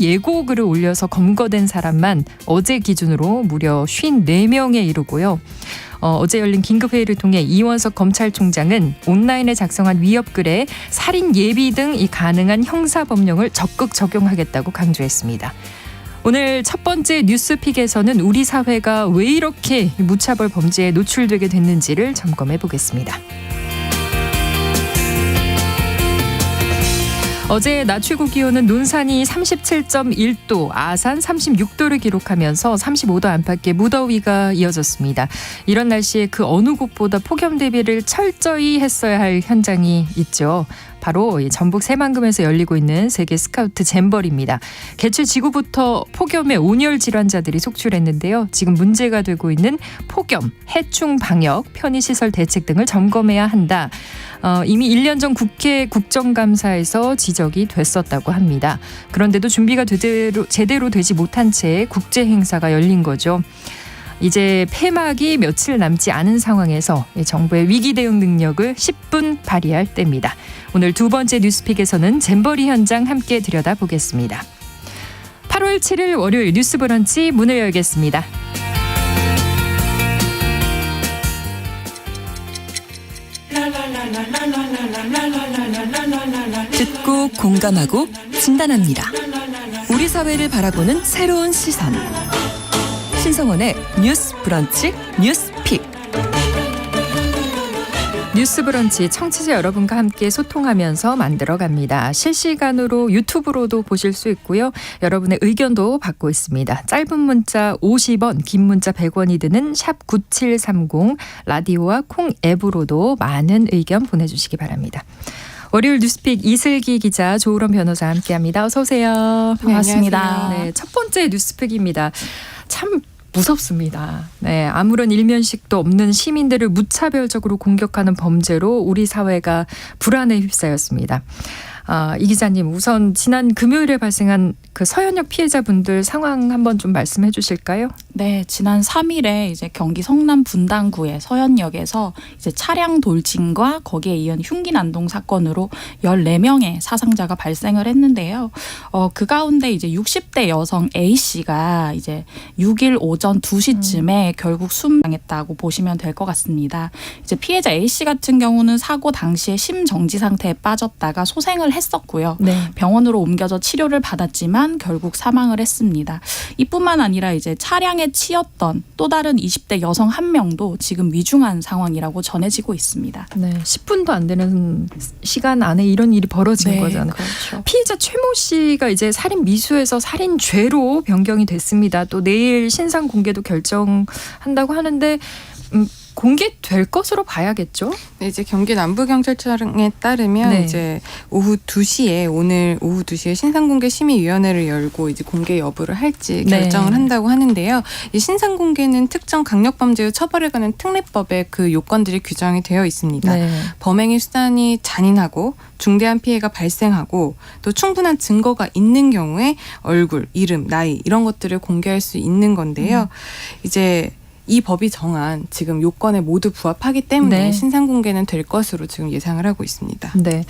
예고글을 올려서 검거된 사람만 어제 기준으로 무려 54명에 이르고요. 어제 열린 긴급회의를 통해 이원석 검찰총장은 온라인에 작성한 위협글에 살인 예비 등 이 가능한 형사법령을 적극 적용하겠다고 강조했습니다. 오늘 첫 번째 뉴스픽에서는 우리 사회가 왜 이렇게 무차별 범죄에 노출되게 됐는지를 점검해 보겠습니다. 어제 낮 최고 기온은 논산이 37.1도, 아산 36도를 기록하면서 35도 안팎의 무더위가 이어졌습니다. 이런 날씨에 그 어느 곳보다 폭염 대비를 철저히 했어야 할 현장이 있죠. 바로 전북 새만금에서 열리고 있는 세계 스카우트 잼버리입니다. 개최 지구부터 폭염에 온열 질환자들이 속출했는데요. 지금 문제가 되고 있는 폭염, 해충 방역, 편의시설 대책 등을 점검해야 한다. 이미 1년 전 국회 국정감사에서 지적이 됐었다고 합니다. 그런데도 준비가 제대로 되지 못한 채 국제 행사가 열린 거죠. 이제 폐막이 며칠 남지 않은 상황에서 정부의 위기 대응 능력을 10분 발휘할 때입니다. 오늘 두 번째 뉴스픽에서는 잼버리 현장 함께 들여다보겠습니다. 8월 7일 월요일 뉴스 브런치 문을 열겠습니다. 듣고 공감하고 진단합니다. 우리 사회를 바라보는 새로운 시선. 신성원의 뉴스 브런치 뉴스픽. 뉴스 브런치 청취자 여러분과 함께 소통하면서 만들어갑니다. 실시간으로 유튜브로도 보실 수 있고요. 여러분의 의견도 받고 있습니다. 짧은 문자 50원, 긴 문자 100원이 드는 샵 9730 라디오와 콩 앱으로도 많은 의견 보내주시기 바랍니다. 월요일 뉴스픽 이슬기 기자, 조우런 변호사 함께합니다. 어서 오세요. 반갑습니다. 네, 첫 번째 뉴스픽입니다. 참 무섭습니다. 네, 아무런 일면식도 없는 시민들을 무차별적으로 공격하는 범죄로 우리 사회가 불안에 휩싸였습니다. 이 기자님, 우선 지난 금요일에 발생한 그 서현역 피해자분들 상황 한번 좀 말씀해 주실까요? 네, 지난 3일에 이제 경기 성남 분당구의 서현역에서 이제 차량 돌진과 거기에 이은 흉기 난동 사건으로 14명의 사상자가 발생을 했는데요. 그 가운데 이제 60대 여성 A 씨가 이제 6일 오전 2시쯤에 결국 숨당했다고 보시면 될 것 같습니다. 이제 피해자 A 씨 같은 경우는 사고 당시에 심정지 상태에 빠졌다가 소생을 했었고요. 네. 병원으로 옮겨져 치료를 받았지만 결국 사망을 했습니다. 이뿐만 아니라 이제 차량에 치였던 또 다른 20대 여성 한 명도 지금 위중한 상황이라고 전해지고 있습니다. 네, 10분도 안 되는 시간 안에 이런 일이 벌어진 거잖아요. 그렇죠. 피의자 최모 씨가 이제 살인 미수에서 살인죄로 변경이 됐습니다. 또 내일 신상 공개도 결정한다고 하는데 공개될 것으로 봐야겠죠? 네, 이제 경기 남부경찰청에 따르면 네. 이제 오늘 오후 2시에 신상공개 심의위원회를 열고 이제 공개 여부를 할지 결정을 한다고 하는데요. 이 신상공개는 특정 강력범죄의 처벌에 관한 특례법에 그 요건들이 규정이 되어 있습니다. 네. 범행의 수단이 잔인하고 중대한 피해가 발생하고 또 충분한 증거가 있는 경우에 얼굴, 이름, 나이 이런 것들을 공개할 수 있는 건데요. 이제 이 법이 정한 지금 요건에 모두 부합하기 때문에 네. 신상 공개는 될 것으로 지금 예상을 하고 있습니다. 네.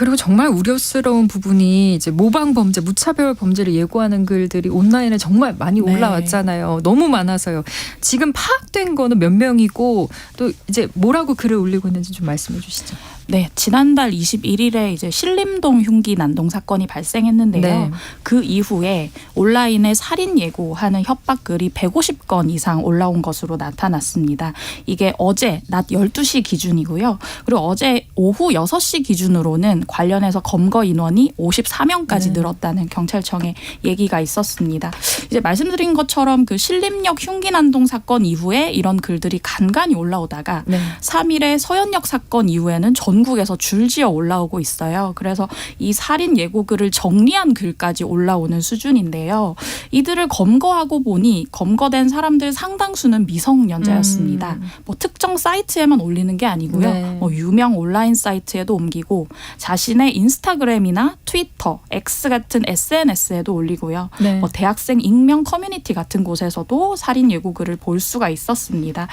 그리고 정말 우려스러운 부분이 이제 모방 범죄, 무차별 범죄를 예고하는 글들이 온라인에 정말 많이 올라왔잖아요. 너무 많아서요. 지금 파악된 거는 몇 명이고 또 이제 뭐라고 글을 올리고 있는지 좀 말씀해 주시죠. 네, 지난달 21일에 이제 신림동 흉기 난동 사건이 발생했는데요. 네. 그 이후에 온라인에 살인 예고하는 협박글이 150건 이상 올라온 것으로 나타났습니다. 이게 어제 낮 12시 기준이고요. 그리고 어제 오후 6시 기준으로는 관련해서 검거 인원이 54명까지 늘었다는 경찰청의 얘기가 있었습니다. 이제 말씀드린 것처럼 그 신림역 흉기 난동 사건 이후에 이런 글들이 간간히 올라오다가 3일에 서현역 사건 이후에는 전국에서 줄지어 올라오고 있어요. 그래서 이 살인 예고글을 정리한 글까지 올라오는 수준인데요. 이들을 검거하고 보니 검거된 사람들 상당수는 미성년자였습니다. 뭐 특정 사이트에만 올리는 게 아니고요. 뭐 유명 온라인 사이트에도 옮기고 자신의 인스타그램이나 트위터, X 같은 SNS에도 올리고요. 뭐 대학생 익명 커뮤니티 같은 곳에서도 살인 예고글을 볼 수가 있었습니다.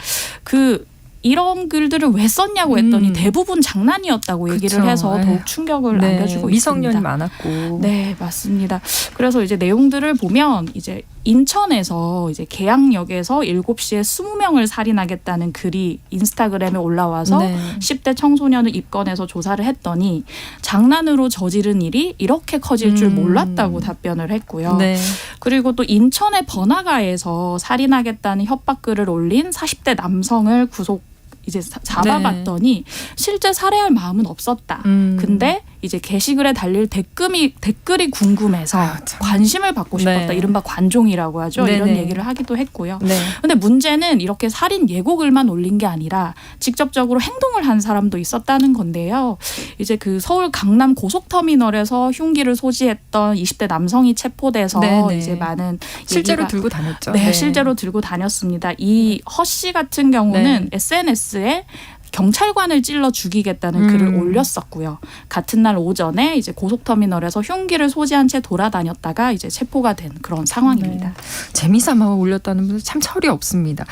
이런 글들을 왜 썼냐고 했더니 대부분 장난이었다고 얘기를 그쵸. 해서 에휴. 더욱 충격을 네, 안겨주고 미성년이 있습니다. 많았고. 네, 맞습니다. 그래서 이제 내용들을 보면 이제 인천에서 이제 계양역에서 7시에 20명을 살인하겠다는 글이 인스타그램에 올라와서 네. 10대 청소년을 입건해서 조사를 했더니 장난으로 저지른 일이 이렇게 커질 줄 몰랐다고 답변을 했고요. 네. 그리고 또 인천의 번화가에서 살인하겠다는 협박글을 올린 40대 남성을 구속 이제 잡아봤더니 실제 살해할 마음은 없었다. 근데 이제 게시글에 달릴 댓글이 궁금해서 참. 관심을 받고 싶었다. 네. 이른바 관종이라고 하죠. 이런 네네. 얘기를 하기도 했고요. 네. 근데 문제는 이렇게 살인 예고글만 올린 게 아니라 직접적으로 행동을 한 사람도 있었다는 건데요. 이제 그 서울 강남 고속터미널에서 흉기를 소지했던 20대 남성이 체포돼서 네네. 이제 많은 실제로 얘기가 들고 다녔죠. 네, 실제로 들고 다녔습니다. 이 허 씨 같은 경우는 네. SNS에 경찰관을 찔러 죽이겠다는 글을 올렸었고요. 같은 날 오전에 이제 고속터미널에서 흉기를 소지한 채 돌아다녔다가 이제 체포가 된 그런 상황입니다. 네. 재미삼아 올렸다는 분들 참 철이 없습니다.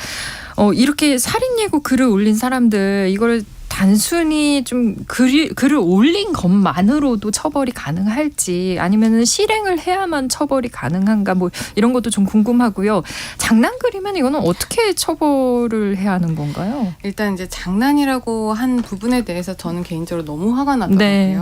이렇게 살인 예고 글을 올린 사람들 이걸 단순히 좀 글을 올린 것만으로도 처벌이 가능할지 아니면은 실행을 해야만 처벌이 가능한가 뭐 이런 것도 좀 궁금하고요. 장난글이면 이거는 어떻게 처벌을 해야 하는 건가요? 일단 이제 장난이라고 한 부분에 대해서 저는 개인적으로 너무 화가 나더라고요.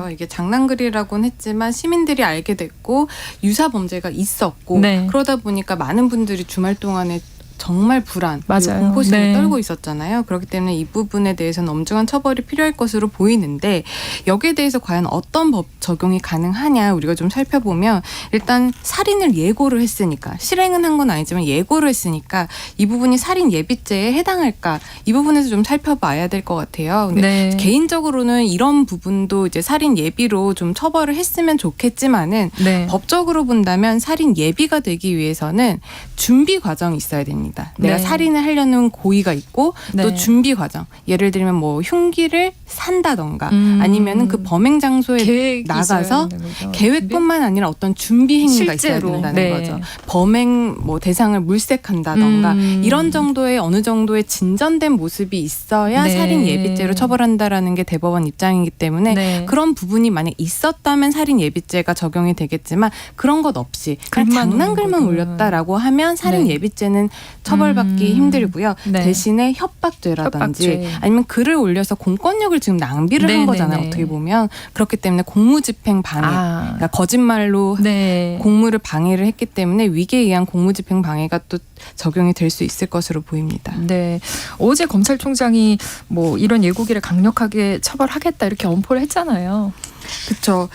네. 이게 장난글이라고는 했지만 시민들이 알게 됐고 유사 범죄가 있었고 네. 그러다 보니까 많은 분들이 주말 동안에 정말 불안, 그리고 맞아요. 공포심을 네. 떨고 있었잖아요. 그렇기 때문에 이 부분에 대해서는 엄중한 처벌이 필요할 것으로 보이는데 여기에 대해서 과연 어떤 법 적용이 가능하냐 우리가 좀 살펴보면 일단 살인을 예고를 했으니까 실행은 한 건 아니지만 예고를 했으니까 이 부분이 살인 예비죄에 해당할까 이 부분에서 좀 살펴봐야 될 것 같아요. 근데 네. 개인적으로는 이런 부분도 이제 살인 예비로 좀 처벌을 했으면 좋겠지만은 네. 법적으로 본다면 살인 예비가 되기 위해서는 준비 과정이 있어야 됩니다. 내가 네. 살인을 하려는 고의가 있고 네. 또 준비 과정. 예를 들면 뭐 흉기를 산다던가 아니면은 그 범행 장소에 계획이 나가서 있어야 되는 거죠. 계획뿐만 아니라 어떤 준비 행위가 실제로. 있어야 된다는 네. 거죠. 범행 뭐 대상을 물색한다던가 이런 정도의 어느 정도의 진전된 모습이 있어야 네. 살인 예비죄로 처벌한다라는 게 대법원 입장이기 때문에 네. 그런 부분이 만약 있었다면 살인 예비죄가 적용이 되겠지만 그런 것 없이 그냥 글만 장난글만 올린 올렸다라고 하면 살인 네. 예비죄는 처벌받기 힘들고요. 네. 대신에 협박죄라든지 협박죄. 아니면 글을 올려서 공권력을 지금 낭비를 한 네네네. 거잖아요. 어떻게 보면 그렇기 때문에 공무집행 방해, 그러니까 거짓말로 네. 공무를 방해를 했기 때문에 위계에 의한 공무집행 방해가 또 적용이 될 수 있을 것으로 보입니다. 네. 어제 검찰총장이 뭐 이런 예고기를 강력하게 처벌하겠다 이렇게 엄포를 했잖아요. 그렇죠.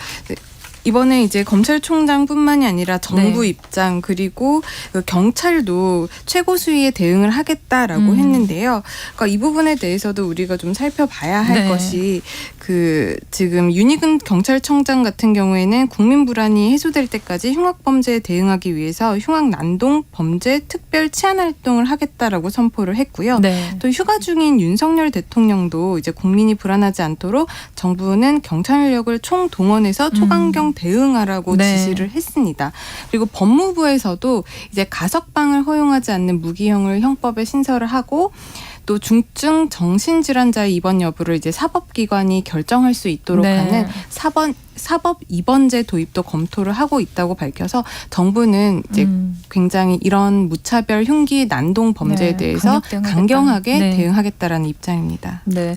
이번에 이제 검찰총장뿐만이 아니라 정부 네. 입장 그리고 그 경찰도 최고 수위에 대응을 하겠다라고 했는데요. 그러니까 이 부분에 대해서도 우리가 좀 살펴봐야 할 네. 것이 그 지금 윤희근 경찰청장 같은 경우에는 국민 불안이 해소될 때까지 흉악범죄에 대응하기 위해서 흉악난동 범죄 특별 치안 활동을 하겠다라고 선포를 했고요. 네. 또 휴가 중인 윤석열 대통령도 이제 국민이 불안하지 않도록 정부는 경찰력을 총동원해서 초강경 대응하라고 네. 지시를 했습니다. 그리고 법무부에서도 이제 가석방을 허용하지 않는 무기형을 형법에 신설을 하고 또 중증 정신질환자의 입원 여부를 이제 사법기관이 결정할 수 있도록 네. 하는 사법 입원제 도입도 검토를 하고 있다고 밝혀서 정부는 이제 굉장히 이런 무차별 흉기 난동 범죄에 네, 대해서 강력 대응하겠다. 강경하게 네. 대응하겠다라는 입장입니다. 네.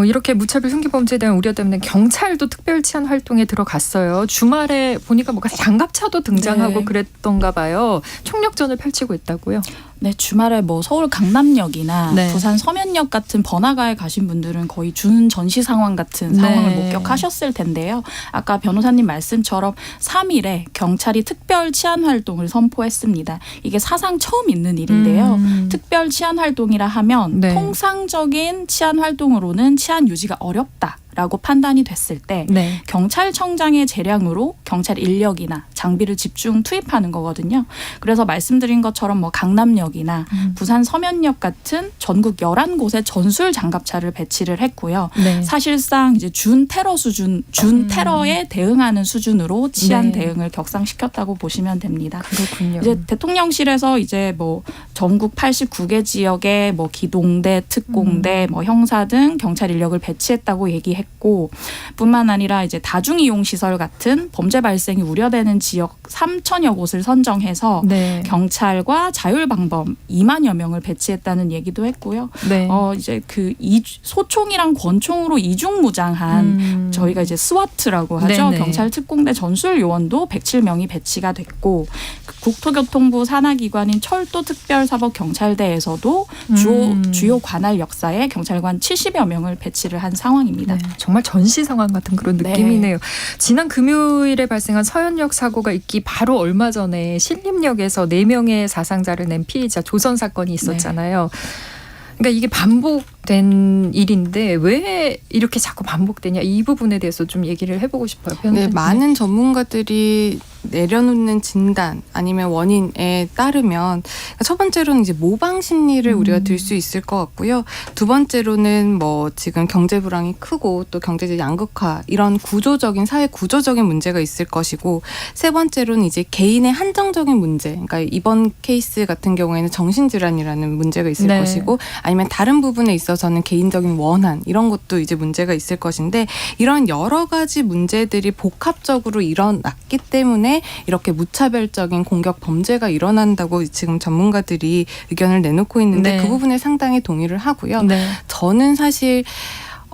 이렇게 무차별 흉기 범죄에 대한 우려 때문에 경찰도 특별 치안 활동에 들어갔어요. 주말에 보니까 뭔가 장갑차도 등장하고 네. 그랬던가 봐요. 총력전을 펼치고 있다고요. 네, 주말에 뭐 서울 강남역이나 네. 부산 서면역 같은 번화가에 가신 분들은 거의 준전시 상황 같은 네. 상황을 목격하셨을 텐데요. 아까 변호사님 말씀처럼 3일에 경찰이 특별 치안 활동을 선포했습니다. 이게 사상 처음 있는 일인데요. 특별 치안 활동이라 하면 네. 통상적인 치안 활동으로는 치안 유지가 어렵다. 라고 판단이 됐을 때 네. 경찰청장의 재량으로 경찰 인력이나 장비를 집중 투입하는 거거든요. 그래서 말씀드린 것처럼 뭐 강남역이나 부산 서면역 같은 전국 11곳에 전술 장갑차를 배치를 했고요. 네. 사실상 이제 준 테러에 대응하는 수준으로 치안 네. 대응을 격상시켰다고 보시면 됩니다. 그렇군요. 이제 대통령실에서 이제 뭐 전국 89개 지역에 뭐 기동대, 특공대, 뭐 형사 등 경찰 인력을 배치했다고 얘기했고, 뿐만 아니라 이제 다중이용 시설 같은 범죄 발생이 우려되는 지역 3천여 곳을 선정해서 네. 경찰과 자율방범 2만여 명을 배치했다는 얘기도 했고요. 네. 이제 그 소총이랑 권총으로 이중무장한 저희가 이제 스와트라고 하죠. 네네. 경찰 특공대 전술 요원도 107명이 배치가 됐고, 국토교통부 산하기관인 철도특별사법경찰대에서도 주요 관할 역사에 경찰관 70여 명을 배치를 한 상황입니다. 네, 정말 전시 상황 같은 그런 네. 느낌이네요. 지난 금요일에 발생한 서현역 사고가 있기 바로 얼마 전에 신림역에서 4명의 사상자를 낸 피의자 조선 사건이 있었잖아요. 그러니까 이게 반복된 일인데 왜 이렇게 자꾸 반복되냐, 이 부분에 대해서 좀 얘기를 해보고 싶어요. 네, 많은 전문가들이 내려놓는 진단 아니면 원인에 따르면 첫 번째로는 이제 모방 심리를 우리가 들 수 있을 것 같고요. 두 번째로는 뭐 지금 경제 불황이 크고 또 경제적 양극화 이런 구조적인 사회 구조적인 문제가 있을 것이고, 세 번째로는 이제 개인의 한정적인 문제. 그러니까 이번 케이스 같은 경우에는 정신질환이라는 문제가 있을 네. 것이고, 아니면 다른 부분에 있어서는 개인적인 원한 이런 것도 이제 문제가 있을 것인데, 이런 여러 가지 문제들이 복합적으로 일어났기 때문에 이렇게 무차별적인 공격 범죄가 일어난다고 지금 전문가들이 의견을 내놓고 있는데 네. 그 부분에 상당히 동의를 하고요. 네. 저는 사실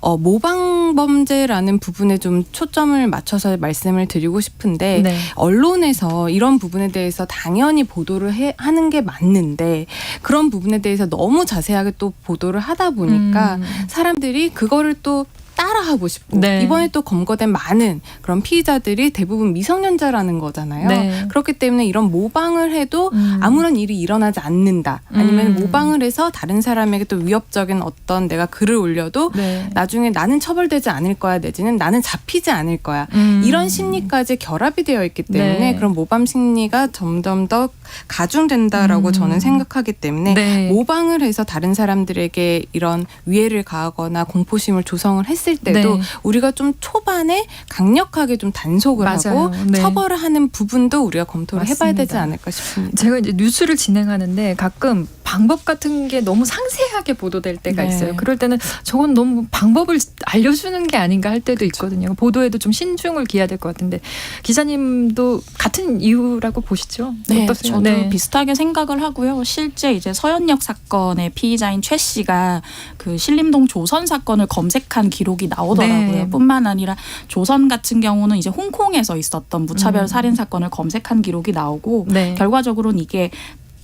모방 범죄라는 부분에 좀 초점을 맞춰서 말씀을 드리고 싶은데, 네. 언론에서 이런 부분에 대해서 당연히 보도를 하는 게 맞는데, 그런 부분에 대해서 너무 자세하게 또 보도를 하다 보니까 사람들이 그거를 또 따라하고 싶고, 네. 이번에 또 검거된 많은 그런 피의자들이 대부분 미성년자라는 거잖아요. 네. 그렇기 때문에 이런 모방을 해도 아무런 일이 일어나지 않는다. 아니면 모방을 해서 다른 사람에게 또 위협적인 어떤 내가 글을 올려도 네. 나중에 나는 처벌되지 않을 거야, 내지는 나는 잡히지 않을 거야. 이런 심리까지 결합이 되어 있기 때문에 네. 그런 모방 심리가 점점 더 가중된다라고 저는 생각하기 때문에 네. 모방을 해서 다른 사람들에게 이런 위해를 가하거나 공포심을 조성을 했을 때도 네. 우리가 좀 초반에 강력하게 좀 단속을 맞아요. 하고 네. 처벌을 하는 부분도 우리가 검토를 해봐야 되지 맞습니다. 않을까 싶습니다. 제가 이제 뉴스를 진행하는데 가끔 방법 같은 게 너무 상세하게 보도될 때가 네. 있어요. 그럴 때는 저건 너무 방법을 알려주는 게 아닌가 할 때도 있거든요. 보도에도 좀 신중을 기해야 될 것 같은데, 기자님도 같은 이유라고 보시죠? 네, 어떠세요? 저도 네. 비슷하게 생각을 하고요. 실제 이제 서현역 사건의 피의자인 최 씨가 그 신림동 조선 사건을 검색한 기록이 나오더라고요. 네. 뿐만 아니라 조선 같은 경우는 이제 홍콩에서 있었던 무차별 살인 사건을 검색한 기록이 나오고, 네. 결과적으로는 이게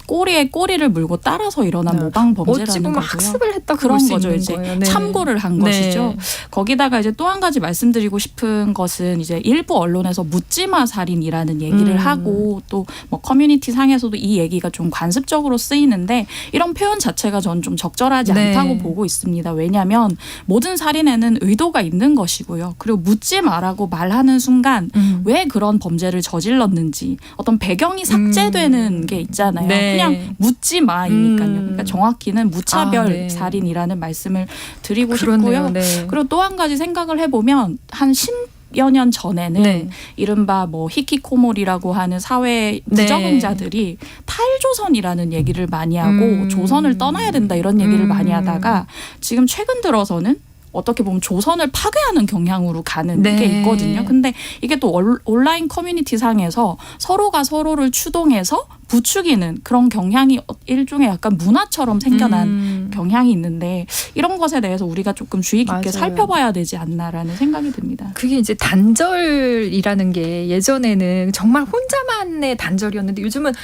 꼬리에 꼬리를 물고 따라서 일어난 네. 모방 어찌 범죄라는 보면 거고요. 학습을 했다고 그런 볼 수 거죠. 있는 이제 거예요. 네. 참고를 한 네. 것이죠. 거기다가 이제 또 한 가지 말씀드리고 싶은 것은, 이제 일부 언론에서 묻지마 살인이라는 얘기를 하고, 또 뭐 커뮤니티 상에서도 이 얘기가 좀 관습적으로 쓰이는데, 이런 표현 자체가 저는 좀 적절하지 네. 않다고 보고 있습니다. 왜냐하면 모든 살인에는 의도가 있는 것이고요. 그리고 묻지 마라고 말하는 순간 왜 그런 범죄를 저질렀는지 어떤 배경이 삭제되는 게 있잖아요. 네. 그냥 묻지 마이니까요. 그러니까 정확히는 무차별 네. 살인이라는 말씀을 드리고 그러네요. 싶고요. 네. 그리고 또 한 가지 생각을 해보면, 한 10여 년 전에는 네. 이른바 뭐 히키코모리라고 하는 사회 부적응자들이 탈조선이라는 얘기를 많이 하고 조선을 떠나야 된다 이런 얘기를 많이 하다가, 지금 최근 들어서는 어떻게 보면 조선을 파괴하는 경향으로 가는 네. 게 있거든요. 근데 이게 또 온라인 커뮤니티 상에서 서로가 서로를 추동해서 부추기는 그런 경향이 일종의 약간 문화처럼 생겨난 경향이 있는데, 이런 것에 대해서 우리가 조금 주의 깊게 맞아요. 살펴봐야 되지 않나라는 생각이 듭니다. 그게 이제 단절이라는 게 예전에는 정말 혼자만의 단절이었는데, 요즘은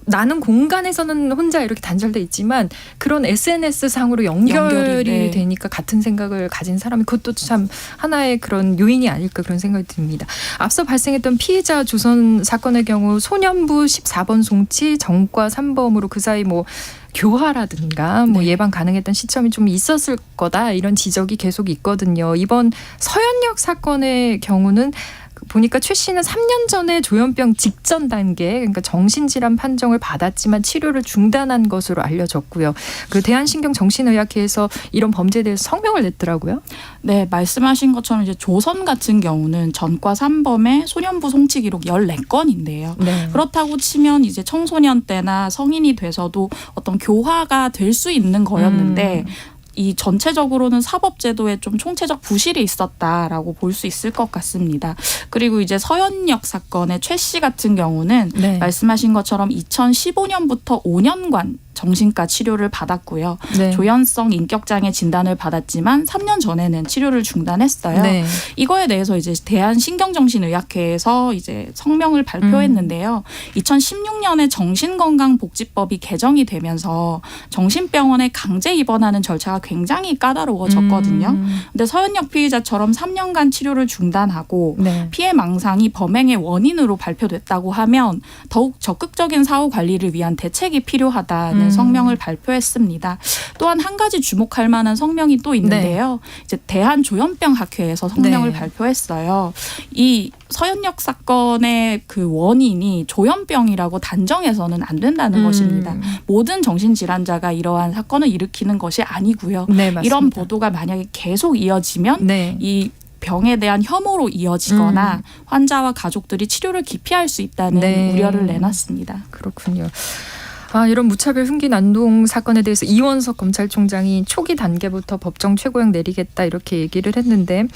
나는 공간에서는 혼자 이렇게 단절돼 있지만 그런 SNS 상으로 연결이 네. 되니까 같은 생각을 가진 사람이 그것도 참 하나의 그런 요인이 아닐까 그런 생각이 듭니다. 앞서 발생했던 피해자 조선 사건의 경우 소년부 14번 송치 정과 3범으로 그 사이 뭐 교화라든가 뭐 네. 예방 가능했던 시점이 좀 있었을 거다 이런 지적이 계속 있거든요. 이번 서현역 사건의 경우는 보니까 최 씨는 3년 전에 조현병 직전 단계 그러니까 정신질환 판정을 받았지만 치료를 중단한 것으로 알려졌고요. 그 대한신경정신의학회에서 이런 범죄에 대해서 성명을 냈더라고요. 네, 말씀하신 것처럼 이제 조선 같은 경우는 전과 3범의 소년부 송치 기록 14건인데요. 네. 그렇다고 치면 이제 청소년 때나 성인이 돼서도 어떤 교화가 될 수 있는 거였는데 이 전체적으로는 사법제도에 좀 총체적 부실이 있었다라고 볼 수 있을 것 같습니다. 그리고 이제 서현역 사건의 최 씨 같은 경우는 네. 말씀하신 것처럼 2015년부터 5년간 정신과 치료를 받았고요. 네. 조현성 인격장애 진단을 받았지만 3년 전에는 치료를 중단했어요. 네. 이거에 대해서 이제 대한신경정신의학회에서 이제 성명을 발표했는데요. 2016년에 정신건강복지법이 개정이 되면서 정신병원에 강제 입원하는 절차가 굉장히 까다로워졌거든요. 근데 서현역 피의자처럼 3년간 치료를 중단하고 네. 피해 망상이 범행의 원인으로 발표됐다고 하면 더욱 적극적인 사후 관리를 위한 대책이 필요하다는 성명을 발표했습니다. 또한 한 가지 주목할 만한 성명이 또 있는데요. 이제 대한조현병학회에서 성명을 네. 발표했어요. 이 서현역 사건의 그 원인이 조현병이라고 단정해서는 안 된다는 것입니다. 모든 정신질환자가 이러한 사건을 일으키는 것이 아니고요. 네, 맞습니다. 이런 보도가 만약에 계속 이어지면 네. 이 병에 대한 혐오로 이어지거나 환자와 가족들이 치료를 기피할 수 있다는 네. 우려를 내놨습니다. 그렇군요. 아, 이런 무차별 흉기 난동 사건에 대해서 이원석 검찰총장이 초기 단계부터 법정 최고형 내리겠다 이렇게 얘기를 했는데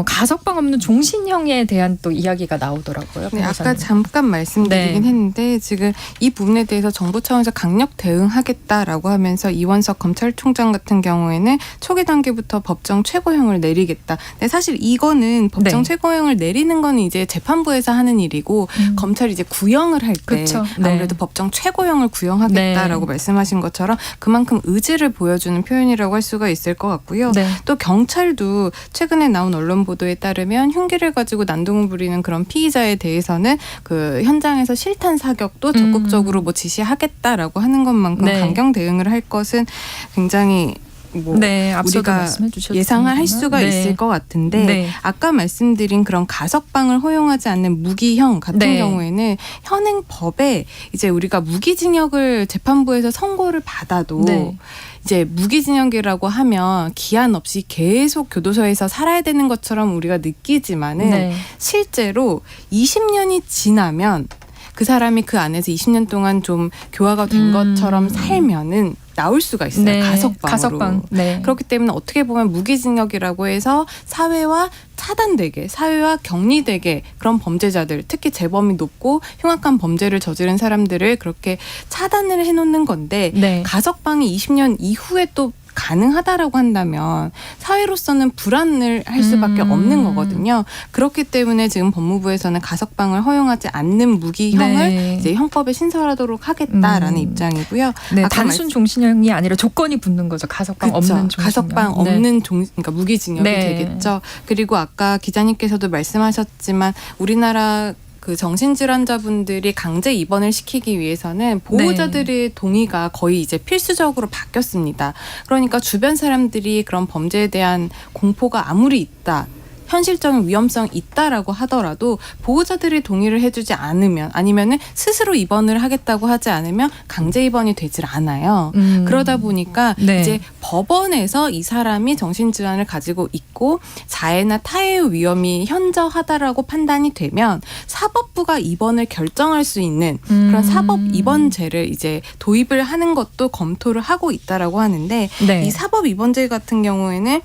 가석방 없는 종신형에 대한 또 이야기가 나오더라고요. 네, 아까 변호사님. 잠깐 말씀드리긴 네. 했는데 지금 이 부분에 대해서 정부 차원에서 강력 대응하겠다라고 하면서 이원석 검찰총장 같은 경우에는 초기 단계부터 법정 최고형을 내리겠다. 근데 사실 이거는 법정 네. 최고형을 내리는 거는 이제 재판부에서 하는 일이고 검찰이 이제 구형을 할 때 그쵸. 네. 아무래도 법정 최고형을 구형하겠다라고 네. 말씀하신 것처럼 그만큼 의지를 보여주는 표현이라고 할 수가 있을 것 같고요. 네. 또 경찰도 최근에 나온 언론 보도에 따르면 흉기를 가지고 난동을 부리는 그런 피의자에 대해서는 그 현장에서 실탄 사격도 적극적으로 뭐 지시하겠다라고 하는 것만큼 네. 강경 대응을 할 것은 굉장히 뭐 네, 앞서도 우리가 말씀해 주셨습니다. 예상을 할 수가 네. 있을 것 같은데 네. 아까 말씀드린 그런 가석방을 허용하지 않는 무기형 같은 네. 경우에는 현행 법에 이제 우리가 무기징역을 재판부에서 선고를 받아도 네. 이제 무기징역이라고 하면 기한 없이 계속 교도소에서 살아야 되는 것처럼 우리가 느끼지만은 네. 실제로 20년이 지나면 그 사람이 그 안에서 20년 동안 좀 교화가 된 것처럼 살면은 나올 수가 있어요. 네. 가석방으로. 가석방. 네. 그렇기 때문에 어떻게 보면 무기징역이라고 해서 사회와 차단되게, 사회와 격리되게 그런 범죄자들, 특히 재범이 높고 흉악한 범죄를 저지른 사람들을 그렇게 차단을 해놓는 건데 네. 가석방이 20년 이후에 또 가능하다라고 한다면 사회로서는 불안을 할 수밖에 없는 거거든요. 그렇기 때문에 지금 법무부에서는 가석방을 허용하지 않는 무기형을 네. 이제 형법에 신설하도록 하겠다라는 입장이고요. 네, 아까 단순 종신형이 아니라 조건이 붙는 거죠. 가석방 그쵸. 없는 종신형. 가석방 네. 없는 그러니까 무기징역이 네. 되겠죠. 그리고 아까 기자님께서도 말씀하셨지만 우리나라 그 정신질환자분들이 강제 입원을 시키기 위해서는 보호자들의 동의가 거의 이제 필수적으로 바뀌었습니다. 그러니까 주변 사람들이 그런 범죄에 대한 공포가 아무리 있다. 현실적인 위험성이 있다라고 하더라도 보호자들이 동의를 해주지 않으면 아니면은 스스로 입원을 하겠다고 하지 않으면 강제 입원이 되질 않아요. 그러다 보니까 네. 이제 법원에서 이 사람이 정신질환을 가지고 있고 자해나 타해의 위험이 현저하다라고 판단이 되면 사법부가 입원을 결정할 수 있는 그런 사법 입원제를 이제 도입을 하는 것도 검토를 하고 있다라고 하는데 네. 이 사법 입원제 같은 경우에는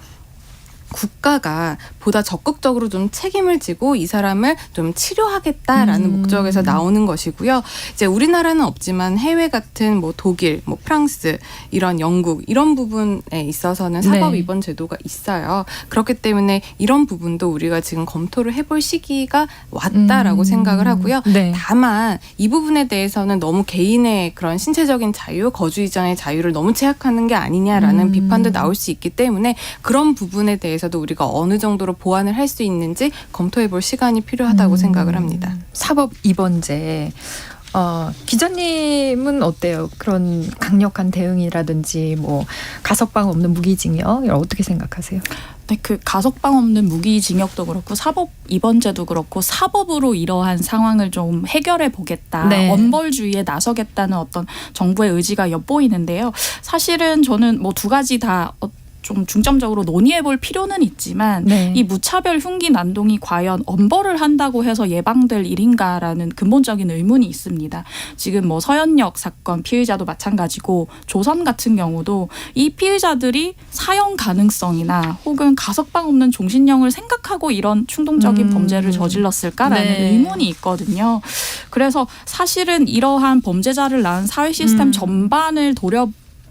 국가가 보다 적극적으로 좀 책임을 지고 이 사람을 좀 치료하겠다라는 목적에서 나오는 것이고요. 이제 우리나라는 없지만 해외 같은 뭐 독일, 뭐 프랑스, 이런 영국 이런 부분에 있어서는 사법 네. 입원 제도가 있어요. 그렇기 때문에 이런 부분도 우리가 지금 검토를 해볼 시기가 왔다라고 생각을 하고요. 네. 다만 이 부분에 대해서는 너무 개인의 그런 신체적인 자유, 거주 이전의 자유를 너무 제약하는 게 아니냐라는 비판도 나올 수 있기 때문에 그런 부분에 대해서도 우리가 어느 정도로 보완을 할 수 있는지 검토해볼 시간이 필요하다고 생각을 합니다. 사법 입원제. 기자님은 어때요? 그런 강력한 대응이라든지 뭐 가석방 없는 무기징역 어떻게 생각하세요? 네, 그 가석방 없는 무기징역도 그렇고 사법 입원제도 그렇고 사법으로 이러한 상황을 좀 해결해 보겠다. 네. 엄벌주의에 나서겠다는 어떤 정부의 의지가 엿보이는데요. 사실은 저는 뭐 두 가지 다 좀 중점적으로 논의해 볼 필요는 있지만 네. 이 무차별 흉기 난동이 과연 엄벌을 한다고 해서 예방될 일인가라는 근본적인 의문이 있습니다. 지금 뭐 서현역 사건 피의자도 마찬가지고 조선 같은 경우도 이 피의자들이 사형 가능성이나 혹은 가석방 없는 종신형을 생각하고 이런 충동적인 범죄를 저질렀을까라는 네. 의문이 있거든요. 그래서 사실은 이러한 범죄자를 낳은 사회 시스템 전반을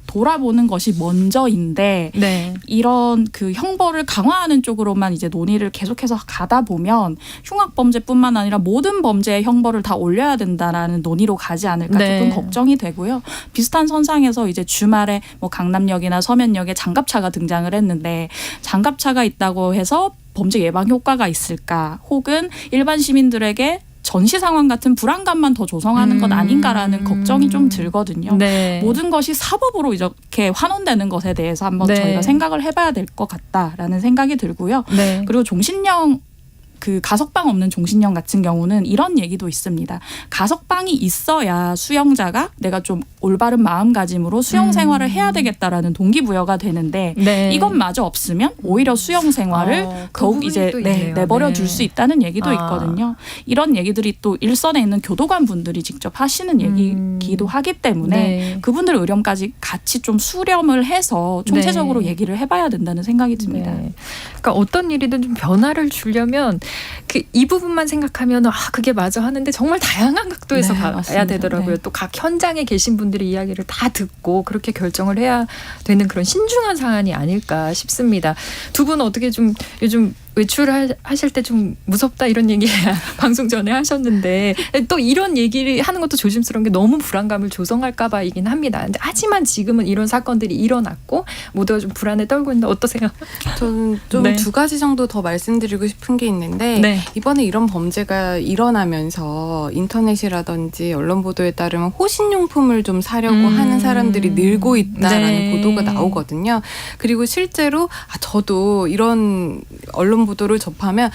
돌아보는 것이 먼저인데 네. 이런 그 형벌을 강화하는 쪽으로만 이제 논의를 계속해서 가다 보면 흉악 범죄뿐만 아니라 모든 범죄의 형벌을 다 올려야 된다라는 논의로 가지 않을까 네. 조금 걱정이 되고요. 비슷한 선상에서 이제 주말에 뭐 강남역이나 서면역에 장갑차가 등장을 했는데 장갑차가 있다고 해서 범죄 예방 효과가 있을까? 혹은 일반 시민들에게 전시 상황 같은 불안감만 더 조성하는 것 아닌가라는 걱정이 좀 들거든요. 네. 모든 것이 사법으로 이렇게 환원되는 것에 대해서 한번 네. 저희가 생각을 해봐야 될 것 같다라는 생각이 들고요. 네. 그리고 종신형 그 가석방 없는 종신형 같은 경우는 이런 얘기도 있습니다. 가석방이 있어야 수용자가 내가 좀 올바른 마음가짐으로 수용 생활을 해야 되겠다라는 동기부여가 되는데 네. 이것마저 없으면 오히려 수용 생활을 그 더욱 부분이 이제 또 있네요. 내버려 네. 둘 수 있다는 얘기도 있거든요. 이런 얘기들이 또 일선에 있는 교도관 분들이 직접 하시는 얘기기도 하기 때문에 네. 그분들 의견까지 같이 좀 수렴을 해서 총체적으로 네. 얘기를 해봐야 된다는 생각이 듭니다. 네. 그러니까 어떤 일이든 좀 변화를 주려면 이 부분만 생각하면 그게 맞아 하는데 정말 다양한 각도에서 네, 봐야 맞습니다. 되더라고요. 네. 또 각 현장에 계신 분들의 이야기를 다 듣고 그렇게 결정을 해야 되는 그런 신중한 사안이 아닐까 싶습니다. 두 분은 어떻게 좀 요즘 외출을 하실 때 좀 무섭다 이런 얘기 방송 전에 하셨는데 또 이런 얘기를 하는 것도 조심스러운 게 너무 불안감을 조성할까 봐이긴 합니다. 근데 하지만 지금은 이런 사건들이 일어났고 모두가 좀 불안에 떨고 있는데 어떠세요? 저는 좀 네. 두 가지 정도 더 말씀드리고 싶은 게 있는데 네. 이번에 이런 범죄가 일어나면서 인터넷이라든지 언론 보도에 따르면 호신용품을 좀 사려고 하는 사람들이 늘고 있다라는 네. 보도가 나오거든요. 그리고 실제로 저도 이런 언론 보도를 접하면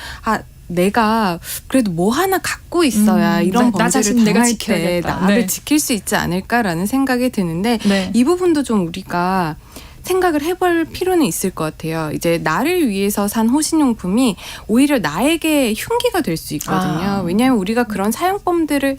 내가 그래도 뭐 하나 갖고 있어야 이런 나 자신 범죄를 내가 당할 때 지켜야겠다. 나를 네. 지킬 수 있지 않을까라는 생각이 드는데 네. 이 부분도 좀 우리가 생각을 해볼 필요는 있을 것 같아요. 이제 나를 위해서 산 호신용품이 오히려 나에게 흉기가 될 수 있거든요. 왜냐하면 우리가 그런 사용법들을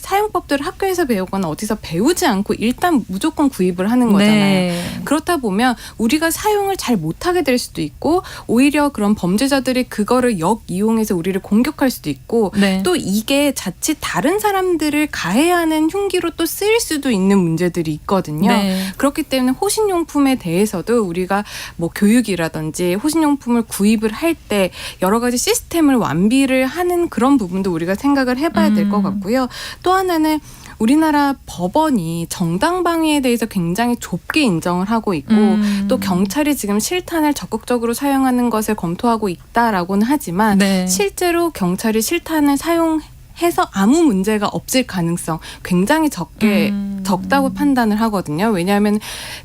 학교에서 배우거나 어디서 배우지 않고 일단 무조건 구입을 하는 거잖아요. 네. 그렇다 보면 우리가 사용을 잘 못하게 될 수도 있고 오히려 그런 범죄자들이 그거를 역이용해서 우리를 공격할 수도 있고 네. 또 이게 자칫 다른 사람들을 가해하는 흉기로 또 쓰일 수도 있는 문제들이 있거든요. 네. 그렇기 때문에 호신용품에 대해서도 우리가 뭐 교육이라든지 호신용품을 구입을 할 때 여러 가지 시스템을 완비를 하는 그런 부분도 우리가 생각을 해봐야 될 것 같고요. 또 하나는 우리나라 법원이 정당방위에 대해서 굉장히 좁게 인정을 하고 있고 또 경찰이 지금 실탄을 적극적으로 사용하는 것을 검토하고 있다라고는 하지만 네. 실제로 경찰이 실탄을 사용해서 아무 문제가 없을 가능성 굉장히 적다고 판단을 하거든요. 왜냐하면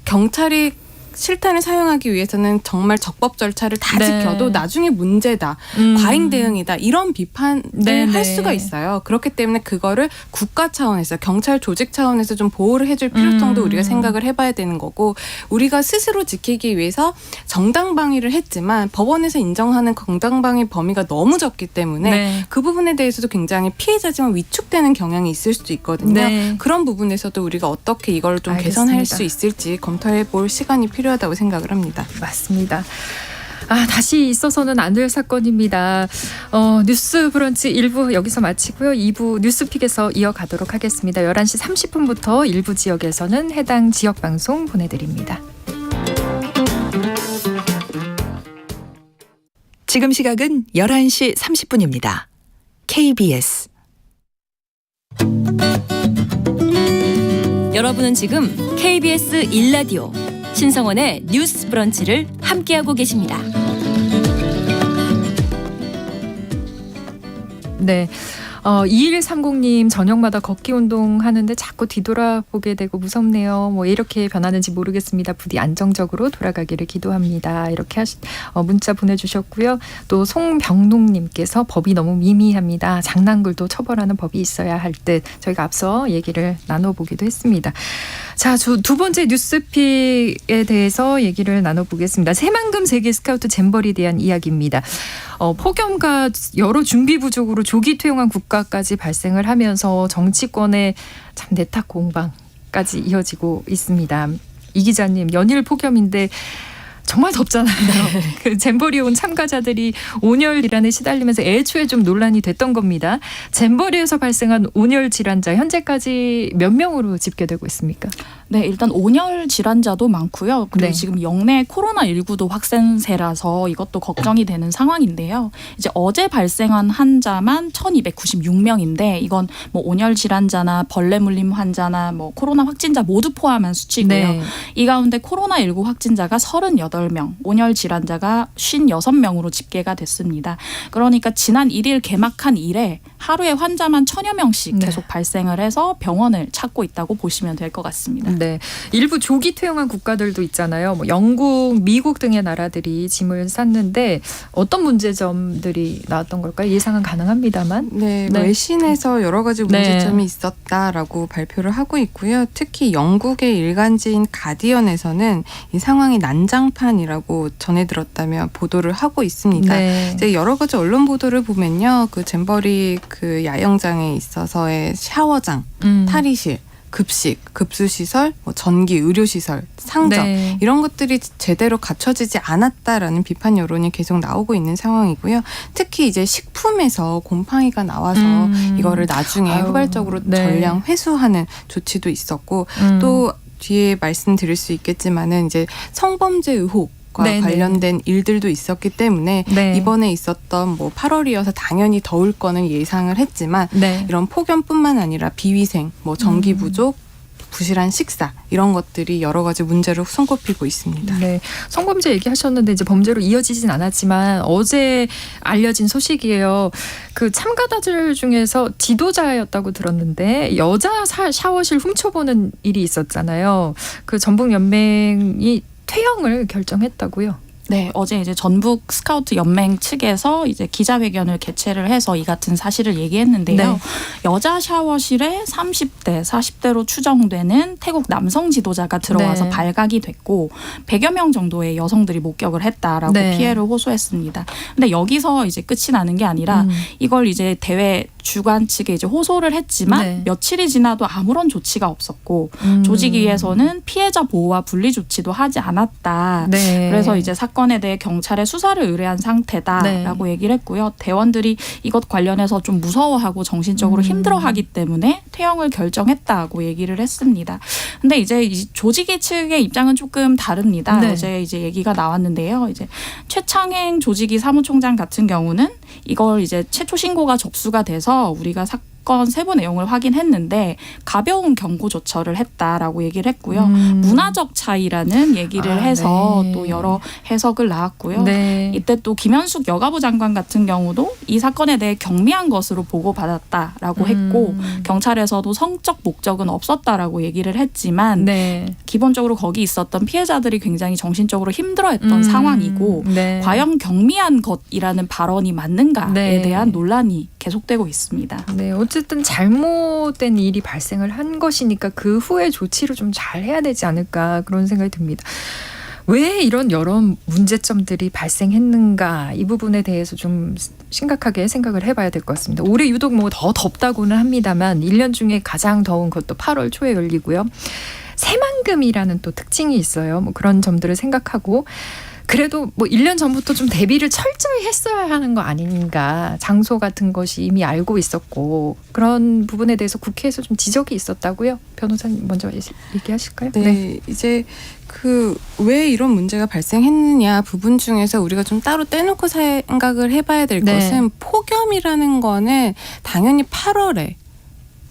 경찰이 실탄을 사용하기 위해서는 정말 적법 절차를 다 네. 지켜도 나중에 문제다, 과잉 대응이다 이런 비판을 네, 할 네. 수가 있어요. 그렇기 때문에 그거를 국가 차원에서 경찰 조직 차원에서 좀 보호를 해줄 필요성도 우리가 생각을 해봐야 되는 거고 우리가 스스로 지키기 위해서 정당방위를 했지만 법원에서 인정하는 정당방위 범위가 너무 적기 때문에 네. 그 부분에 대해서도 굉장히 피해자지만 위축되는 경향이 있을 수도 있거든요. 네. 그런 부분에서도 우리가 어떻게 이걸 좀 알겠습니다. 개선할 수 있을지 검토해 볼 시간이 필요하다고 생각을 합니다. 맞습니다. 다시 있어서는 안 될 사건입니다. 뉴스 브런치 1부 여기서 마치고요. 2부 뉴스픽에서 이어가도록 하겠습니다. 11시 30분부터 일부 지역에서는 해당 지역 방송 보내드립니다. 지금 시각은 11시 30분입니다. KBS. 여러분은 지금 KBS 1라디오 신성원의 뉴스 브런치를 함께하고 계십니다. 네. 2130님 저녁마다 걷기 운동 하는데 자꾸 뒤돌아보게 되고 무섭네요. 뭐 이렇게 변하는지 모르겠습니다. 부디 안정적으로 돌아가기를 기도합니다. 이렇게 문자 보내주셨고요. 또 송병록님께서 법이 너무 미미합니다. 장난글도 처벌하는 법이 있어야 할 듯. 저희가 앞서 얘기를 나눠보기도 했습니다. 자, 두 번째 뉴스픽에 대해서 얘기를 나눠보겠습니다. 새만금 세계 스카우트 잼버리에 대한 이야기입니다. 폭염과 여러 준비 부족으로 조기 퇴용한 국가까지 발생을 하면서 정치권의 참 내탁 공방까지 이어지고 있습니다. 이 기자님, 연일 폭염인데 정말 덥잖아요. 그 잼버리에 온 참가자들이 온열 질환에 시달리면서 애초에 좀 논란이 됐던 겁니다. 잼버리에서 발생한 온열 질환자 현재까지 몇 명으로 집계되고 있습니까? 네, 일단 온열 질환자도 많고요. 그리고 네. 지금 영내 코로나19도 확산세라서 이것도 걱정이 되는 상황인데요. 이제 어제 발생한 환자만 1,296명인데 이건 뭐 온열 질환자나 벌레 물림 환자나 뭐 코로나 확진자 모두 포함한 수치고요. 네. 이 가운데 코로나19 확진자가 38명, 온열 질환자가 56명으로 집계가 됐습니다. 그러니까 지난 1일 개막한 이래 하루에 환자만 1,000여 명씩 네. 계속 발생을 해서 병원을 찾고 있다고 보시면 될 것 같습니다. 네, 일부 조기 퇴영한 국가들도 있잖아요. 뭐 영국, 미국 등의 나라들이 짐을 쌌는데 어떤 문제점들이 나왔던 걸까요? 예상은 가능합니다만. 네, 네. 외신에서 여러 가지 문제점이 있었다라고 발표를 하고 있고요. 특히 영국의 일간지인 가디언에서는 이 상황이 난장판이라고 전해 들었다며 보도를 하고 있습니다. 네. 이제 여러 가지 언론 보도를 보면요, 그 잼버리 그 야영장에 있어서의 샤워장, 탈의실, 급식, 급수시설, 뭐 전기, 의료시설, 상점 네. 이런 것들이 제대로 갖춰지지 않았다라는 비판 여론이 계속 나오고 있는 상황이고요. 특히 이제 식품에서 곰팡이가 나와서 이거를 나중에 아유, 후발적으로 네. 전량 회수하는 조치도 있었고 또 뒤에 말씀드릴 수 있겠지만은 이제 성범죄 의혹 과 네네. 관련된 일들도 있었기 때문에 네. 이번에 있었던 뭐 8월이어서 당연히 더울 거는 예상을 했지만 네. 이런 폭염뿐만 아니라 비위생, 뭐 전기 부족, 부실한 식사 이런 것들이 여러 가지 문제로 손꼽히고 있습니다. 네, 성범죄 얘기하셨는데 이제 범죄로 이어지진 않았지만 어제 알려진 소식이에요. 그 참가자들 중에서 지도자였다고 들었는데 여자 샤워실 훔쳐보는 일이 있었잖아요. 그 전북 연맹이 퇴영을 결정했다고요. 네, 어제 이제 전북 스카우트 연맹 측에서 이제 기자회견을 개최를 해서 이 같은 사실을 얘기했는데요. 네. 여자 샤워실에 30대, 40대로 추정되는 태국 남성 지도자가 들어와서 네. 발각이 됐고 100여 명 정도의 여성들이 목격을 했다라고 네. 피해를 호소했습니다. 근데 여기서 이제 끝이 나는 게 아니라 이걸 이제 대회 주관 측에 이제 호소를 했지만 네. 며칠이 지나도 아무런 조치가 없었고 조직위에서는 피해자 보호와 분리 조치도 하지 않았다. 네. 그래서 이제 사건에 대해 경찰에 수사를 의뢰한 상태다라고 얘기를 했고요. 대원들이 이것 관련해서 좀 무서워하고 정신적으로 힘들어하기 때문에 퇴영을 결정했다고 얘기를 했습니다. 근데 이제 이 조직위 측의 입장은 조금 다릅니다. 네. 어제 이제 얘기가 나왔는데요. 이제 최창행 조직위 사무총장 같은 경우는 이걸 이제 최초 신고가 접수가 돼서 우리가 사건 세부 내용을 확인했는데 가벼운 경고 조처를 했다라고 얘기를 했고요. 문화적 차이라는 얘기를 해서 네. 또 여러 해석을 낳았고요. 네. 이때 또 김현숙 여가부 장관 같은 경우도 이 사건에 대해 경미한 것으로 보고받았다라고 했고 경찰에서도 성적 목적은 없었다라고 얘기를 했지만 네. 기본적으로 거기 있었던 피해자들이 굉장히 정신적으로 힘들어했던 상황이고 네. 과연 경미한 것이라는 발언이 맞는가에 네. 대한 논란이 계속되고 있습니다. 네, 어쨌든 잘못된 일이 발생을 한 것이니까 그 후에 조치를 좀 잘 해야 되지 않을까 그런 생각이 듭니다. 왜 이런 여러 문제점들이 발생했는가 이 부분에 대해서 좀 심각하게 생각을 해봐야 될 것 같습니다. 올해 유독 뭐 더 덥다고는 합니다만 1년 중에 가장 더운 것도 8월 초에 열리고요. 새만금이라는 또 특징이 있어요. 뭐 그런 점들을 생각하고 그래도 뭐 1년 전부터 좀 대비를 철저히 했어야 하는 거 아닌가. 장소 같은 것이 이미 알고 있었고 그런 부분에 대해서 국회에서 좀 지적이 있었다고요? 변호사님 먼저 얘기하실까요? 네, 이제 왜 이런 문제가 발생했느냐 부분 중에서 우리가 좀 따로 떼놓고 생각을 해봐야 될 네. 것은 폭염이라는 거는 당연히 8월에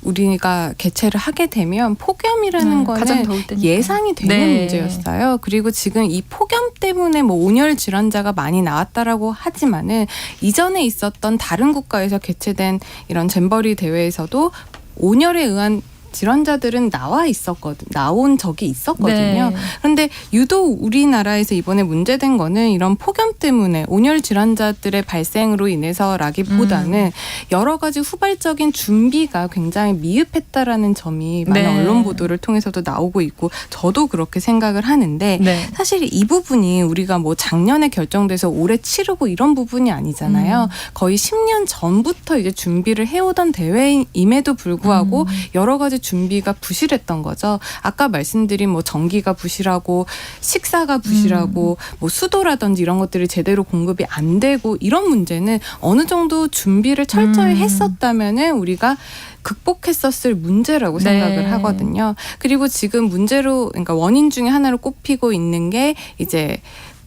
우리가 개최를 하게 되면 폭염이라는 가장 거는 더울 때니까. 예상이 되는 네. 문제였어요. 그리고 지금 이 폭염 때문에 뭐 온열 질환자가 많이 나왔다라고 하지만은 이전에 있었던 다른 국가에서 개최된 이런 잼버리 대회에서도 온열에 의한 질환자들은 나온 적이 있었거든요. 네. 그런데 유독 우리나라에서 이번에 문제된 거는 이런 폭염 때문에 온열 질환자들의 발생으로 인해서라기보다는 여러 가지 후발적인 준비가 굉장히 미흡했다라는 점이 많은 네. 언론 보도를 통해서도 나오고 있고 저도 그렇게 생각을 하는데 네. 사실 이 부분이 우리가 뭐 작년에 결정돼서 올해 치르고 이런 부분이 아니잖아요. 거의 10년 전부터 이제 준비를 해오던 대회임에도 불구하고 여러 가지 준비가 부실했던 거죠. 아까 말씀드린 뭐 전기가 부실하고 식사가 부실하고 뭐 수도라든지 이런 것들이 제대로 공급이 안 되고 이런 문제는 어느 정도 준비를 철저히 했었다면은 우리가 극복했었을 문제라고 네. 생각을 하거든요. 그리고 지금 문제로 그러니까 원인 중에 하나로 꼽히고 있는 게 이제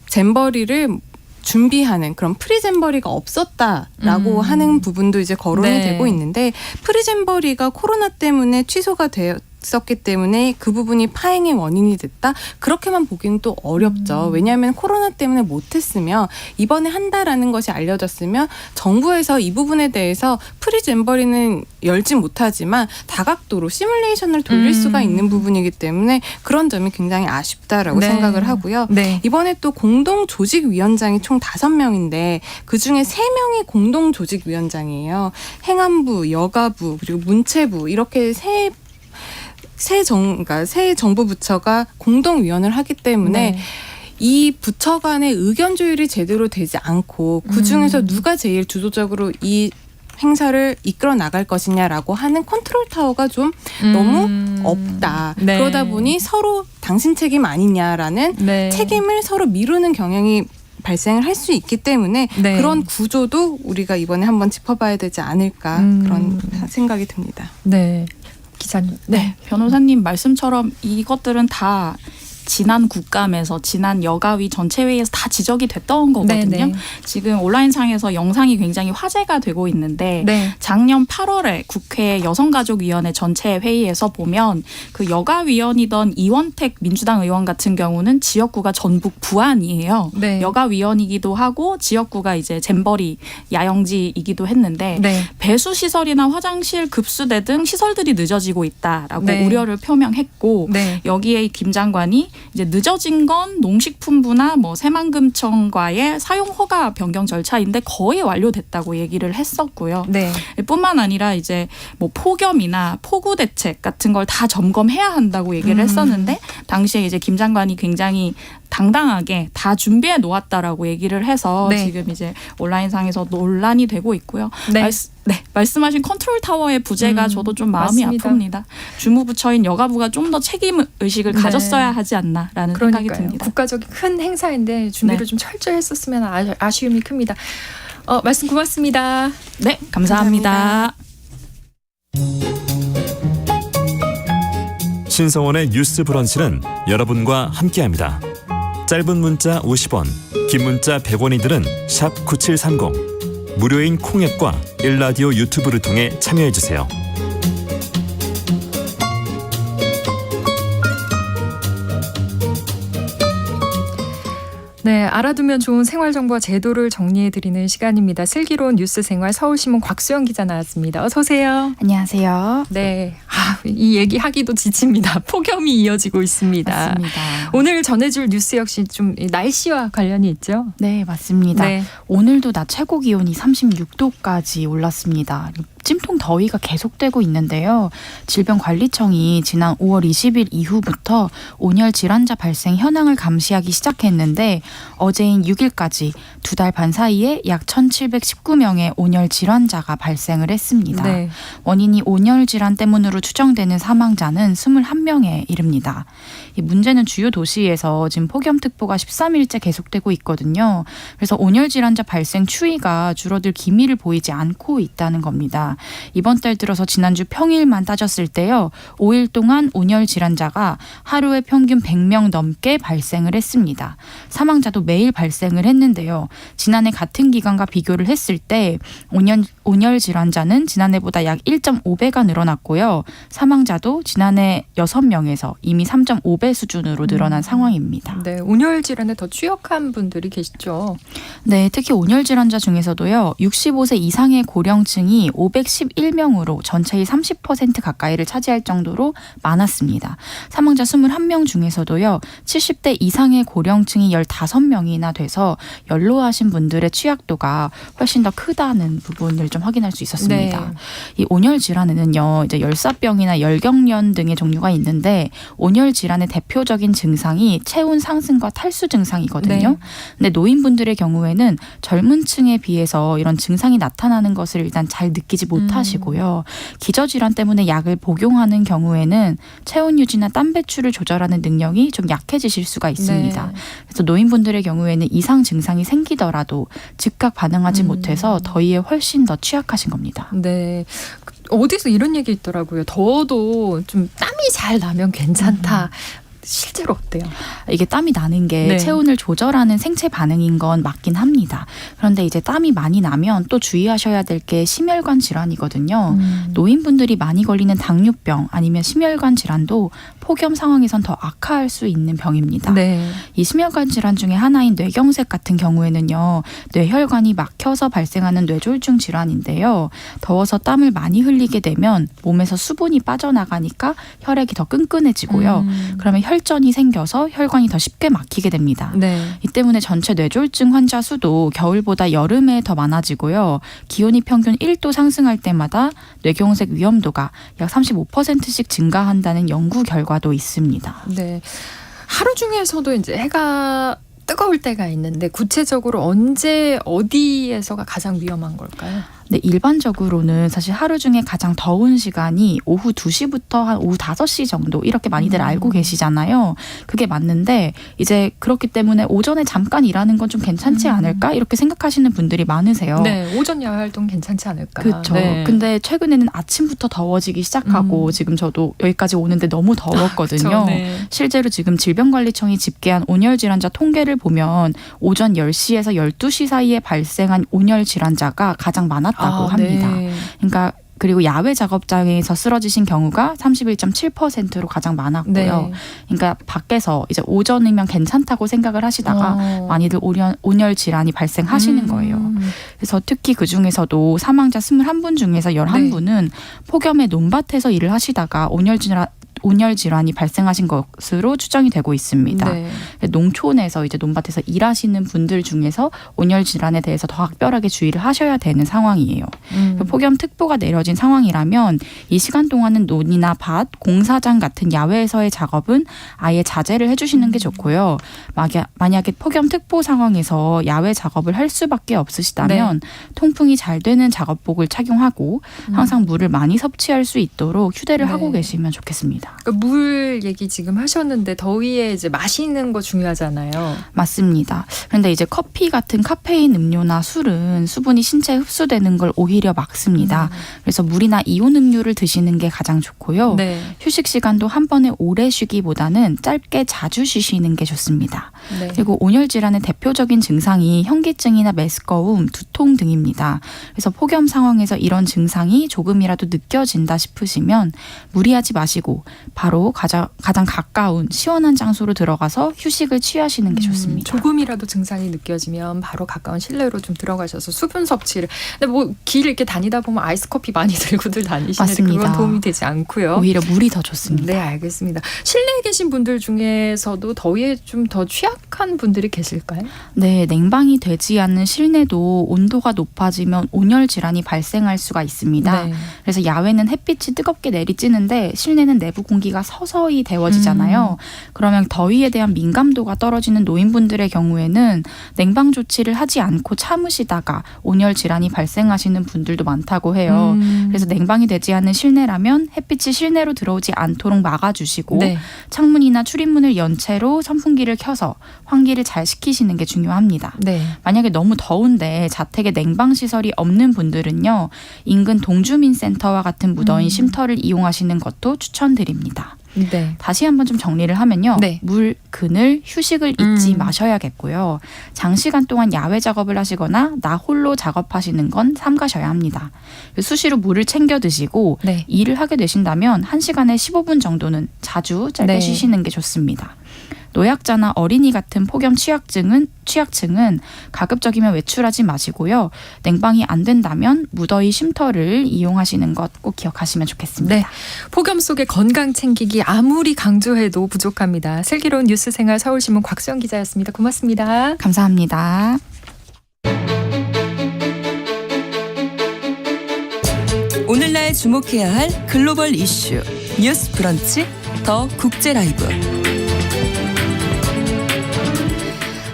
잼버리를 준비하는 그런 프리잼버리가 없었다라고 하는 부분도 이제 거론이 네. 되고 있는데 프리잼버리가 코로나 때문에 취소가 되었기 때문에 그 부분이 파행의 원인이 됐다? 그렇게만 보기는 또 어렵죠. 왜냐하면 코로나 때문에 못했으면 이번에 한다라는 것이 알려졌으면 정부에서 이 부분에 대해서 프리잼버리는 열지 못하지만 다각도로 시뮬레이션을 돌릴 수가 있는 부분이기 때문에 그런 점이 굉장히 아쉽다라고 네. 생각을 하고요. 네. 이번에 또 공동조직위원장이 총 5명인데 그중에 3명이 공동조직위원장이에요. 행안부, 여가부, 그리고 문체부 이렇게 새 정부 부처가 공동위원을 하기 때문에 네. 이 부처 간의 의견 조율이 제대로 되지 않고 그중에서 누가 제일 주도적으로 이 행사를 이끌어 나갈 것이냐라고 하는 컨트롤 타워가 좀 너무 없다. 네. 그러다 보니 서로 당신 책임 아니냐라는 네. 책임을 서로 미루는 경향이 발생을 할 수 있기 때문에 네. 그런 구조도 우리가 이번에 한번 짚어봐야 되지 않을까 그런 생각이 듭니다. 네. 기자님. 네, 변호사님 말씀처럼 이것들은 다 지난 국감에서 지난 여가위 전체 회의에서 다 지적이 됐던 거거든요. 네, 네. 지금 온라인상에서 영상이 굉장히 화제가 되고 있는데 네. 작년 8월에 국회 여성가족위원회 전체 회의에서 보면 그 여가위원이던 이원택 민주당 의원 같은 경우는 지역구가 전북 부안이에요. 네. 여가위원이기도 하고 지역구가 이제 잼버리 야영지이기도 했는데 네. 배수 시설이나 화장실, 급수대 등 시설들이 늦어지고 있다라고 네. 우려를 표명했고 네. 여기에 김 장관이 이제 늦어진 건 농식품부나 뭐 새만금청과의 사용 허가 변경 절차인데 거의 완료됐다고 얘기를 했었고요. 네. 뿐만 아니라 이제 뭐 폭염이나 폭우 대책 같은 걸 다 점검해야 한다고 얘기를 했었는데 당시에 이제 김 장관이 굉장히 당당하게 다 준비해 놓았다라고 얘기를 해서 네. 지금 이제 온라인상에서 논란이 되고 있고요. 네. 말씀하신 컨트롤 타워의 부재가 저도 좀 마음이 맞습니다. 아픕니다. 주무부처인 여가부가 좀 더 책임 의식을 네. 가졌어야 하지 않나라는 생각이 그러니까요. 듭니다. 국가적인 큰 행사인데 준비를 네. 좀 철저히 했었으면 아쉬움이 큽니다. 말씀 고맙습니다. 네, 감사합니다. 신성원의 뉴스 브런치는 여러분과 함께합니다. 짧은 문자 50원, 긴 문자 100원이들은 샵 9730, 무료인 콩앱과 일라디오 유튜브를 통해 참여해주세요. 네, 알아두면 좋은 생활정보와 제도를 정리해드리는 시간입니다. 슬기로운 뉴스생활 서울신문 곽수영 기자 나왔습니다. 어서 오세요. 안녕하세요. 네, 이 얘기하기도 지칩니다. 폭염이 이어지고 있습니다. 맞습니다. 오늘 전해줄 뉴스 역시 좀 날씨와 관련이 있죠? 네, 맞습니다. 네. 오늘도 낮 최고 기온이 36도까지 올랐습니다. 찜통 더위가 계속되고 있는데요. 질병관리청이 지난 5월 20일 이후부터 온열 질환자 발생 현황을 감시하기 시작했는데 어제인 6일까지 2달 반 사이에 약 1,719명의 온열 질환자가 발생을 했습니다. 네. 원인이 온열 질환 때문으로 추정되는 사망자는 21명에 이릅니다. 이 문제는 주요 도시에서 지금 폭염특보가 13일째 계속되고 있거든요. 그래서 온열 질환자 발생 추이가 줄어들 기미를 보이지 않고 있다는 겁니다. 이번 달 들어서 지난주 평일만 따졌을 때요. 5일 동안 온열 질환자가 하루에 평균 100명 넘게 발생을 했습니다. 사망자도 매일 발생을 했는데요. 지난해 같은 기간과 비교를 했을 때 온열 질환자는 지난해보다 약 1.5배가 늘어났고요. 사망자도 지난해 6명에서 이미 3.5배 수준으로 늘어난 상황입니다. 네, 온열 질환에 더 취약한 분들이 계시죠. 네, 특히 온열 질환자 중에서도요. 65세 이상의 고령층이 511명으로 전체의 30% 가까이를 차지할 정도로 많았습니다. 사망자 21명 중에서도요. 70대 이상의 고령층이 15명이나 돼서 연로하신 분들의 취약도가 훨씬 더 크다는 부분을 좀 확인할 수 있었습니다. 네. 이 온열 질환에는요. 이제 열사병이나 열경련 등의 종류가 있는데 온열 질환의 대표적인 증상이 체온 상승과 탈수 증상이거든요. 네. 근데 노인분들의 경우에는 젊은 층에 비해서 이런 증상이 나타나는 것을 일단 잘 느끼지 못하시고요. 기저질환 때문에 약을 복용하는 경우에는 체온 유지나 땀 배출을 조절하는 능력이 좀 약해지실 수가 있습니다. 네. 그래서 노인분들의 경우에는 이상 증상이 생기더라도 즉각 반응하지 못해서 더위에 훨씬 더 취약하신 겁니다. 네. 어디서 이런 얘기 있더라고요. 더워도 좀 땀이 잘 나면 괜찮다. 실제로 어때요? 이게 땀이 나는 게 네. 체온을 조절하는 생체 반응인 건 맞긴 합니다. 그런데 이제 땀이 많이 나면 또 주의하셔야 될 게 심혈관 질환이거든요. 노인분들이 많이 걸리는 당뇨병 아니면 심혈관 질환도 폭염 상황에선 더 악화할 수 있는 병입니다. 네. 이 심혈관 질환 중에 하나인 뇌경색 같은 경우에는요. 뇌혈관이 막혀서 발생하는 뇌졸중 질환인데요. 더워서 땀을 많이 흘리게 되면 몸에서 수분이 빠져나가니까 혈액이 더 끈끈해지고요. 그러면 혈전이 생겨서 혈관이 더 쉽게 막히게 됩니다. 네. 이 때문에 전체 뇌졸중 환자 수도 겨울보다 여름에 더 많아지고요. 기온이 평균 1도 상승할 때마다 뇌경색 위험도가 약 35%씩 증가한다는 연구 결과도 있습니다. 네. 하루 중에서도 이제 해가 뜨거울 때가 있는데 구체적으로 언제 어디에서가 가장 위험한 걸까요? 네, 일반적으로는 사실 하루 중에 가장 더운 시간이 오후 2시부터 한 오후 5시 정도 이렇게 많이들 알고 계시잖아요. 그게 맞는데 이제 그렇기 때문에 오전에 잠깐 일하는 건 좀 괜찮지 않을까 이렇게 생각하시는 분들이 많으세요. 네, 오전 야외 활동 괜찮지 않을까? 그렇죠. 네. 근데 최근에는 아침부터 더워지기 시작하고 지금 저도 여기까지 오는데 너무 더웠거든요. 그렇죠. 네. 실제로 지금 질병관리청이 집계한 온열 질환자 통계를 보면 오전 10시에서 12시 사이에 발생한 온열 질환자가 가장 많았다고 합니다. 네. 그러니까 그리고 야외 작업장에서 쓰러지신 경우가 31.7%로 가장 많았고요. 네. 그러니까 밖에서 이제 오전이면 괜찮다고 생각을 하시다가 많이들 온열 질환이 발생하시는 거예요. 그래서 특히 그중에서도 사망자 21분 중에서 11분은 폭염에 논밭에서 일을 하시다가 온열 질환이 발생하신 것으로 추정이 되고 있습니다. 네. 농촌에서 이제 논밭에서 일하시는 분들 중에서 온열 질환에 대해서 더 각별하게 주의를 하셔야 되는 상황이에요. 폭염특보가 내려진 상황이라면 이 시간 동안은 논이나 밭, 공사장 같은 야외에서의 작업은 아예 자제를 해주시는 게 좋고요. 만약에 폭염특보 상황에서 야외 작업을 할 수밖에 없으시다면 통풍이 잘 되는 작업복을 착용하고 항상 물을 많이 섭취할 수 있도록 휴대를 하고 계시면 좋겠습니다. 그러니까 물 얘기 지금 하셨는데 더위에 이제 마시는 거 중요하잖아요. 맞습니다. 그런데 이제 커피 같은 카페인 음료나 술은 수분이 신체에 흡수되는 걸 오히려 막습니다. 그래서 물이나 이온 음료를 드시는 게 가장 좋고요. 네. 휴식 시간도 한 번에 오래 쉬기보다는 짧게 자주 쉬시는 게 좋습니다. 네. 그리고 온열 질환의 대표적인 증상이 현기증이나 메스꺼움, 두통 등입니다. 그래서 폭염 상황에서 이런 증상이 조금이라도 느껴진다 싶으시면 무리하지 마시고 바로 가장 가까운 시원한 장소로 들어가서 휴식을 취하시는 게 좋습니다. 조금이라도 증상이 느껴지면 바로 가까운 실내로 좀 들어가셔서 수분 섭취를. 근데 뭐 길 이렇게 다니다 보면 아이스 커피 많이 들고들 다니시는데 맞습니다. 그건 도움이 되지 않고요. 오히려 물이 더 좋습니다. 네, 알겠습니다. 실내에 계신 분들 중에서도 더위에 좀 더 취약한 분들이 계실까요? 네, 냉방이 되지 않는 실내도 온도가 높아지면 온열 질환이 발생할 수가 있습니다. 네. 그래서 야외는 햇빛이 뜨겁게 내리쬐는데 실내는 내부 공기가 서서히 데워지잖아요. 그러면 더위에 대한 민감도가 떨어지는 노인분들의 경우에는 냉방 조치를 하지 않고 참으시다가 온열 질환이 발생하시는 분들도 많다고 해요. 그래서 냉방이 되지 않는 실내라면 햇빛이 실내로 들어오지 않도록 막아주시고 네. 창문이나 출입문을 연 채로 선풍기를 켜서 환기를 잘 시키시는 게 중요합니다. 네. 만약에 너무 더운데 자택에 냉방시설이 없는 분들은요. 인근 동주민센터와 같은 무더운 쉼터를 이용하시는 것도 추천드립니다. 네. 다시 한번 좀 정리를 하면요. 네. 물, 그늘, 휴식을 잊지 마셔야겠고요. 장시간 동안 야외 작업을 하시거나 나 홀로 작업하시는 건 삼가셔야 합니다. 수시로 물을 챙겨 드시고 네. 일을 하게 되신다면 1시간에 15분 정도는 자주 짧게 네. 쉬시는 게 좋습니다. 노약자나 어린이 같은 폭염 취약층은 가급적이면 외출하지 마시고요. 냉방이 안 된다면 무더위 쉼터를 이용하시는 것 꼭 기억하시면 좋겠습니다. 네. 폭염 속에 건강 챙기기 아무리 강조해도 부족합니다. 슬기로운 뉴스생활 서울신문 곽수영 기자였습니다. 고맙습니다. 감사합니다. 오늘날 주목해야 할 글로벌 이슈 뉴스 브런치 더 국제 라이브.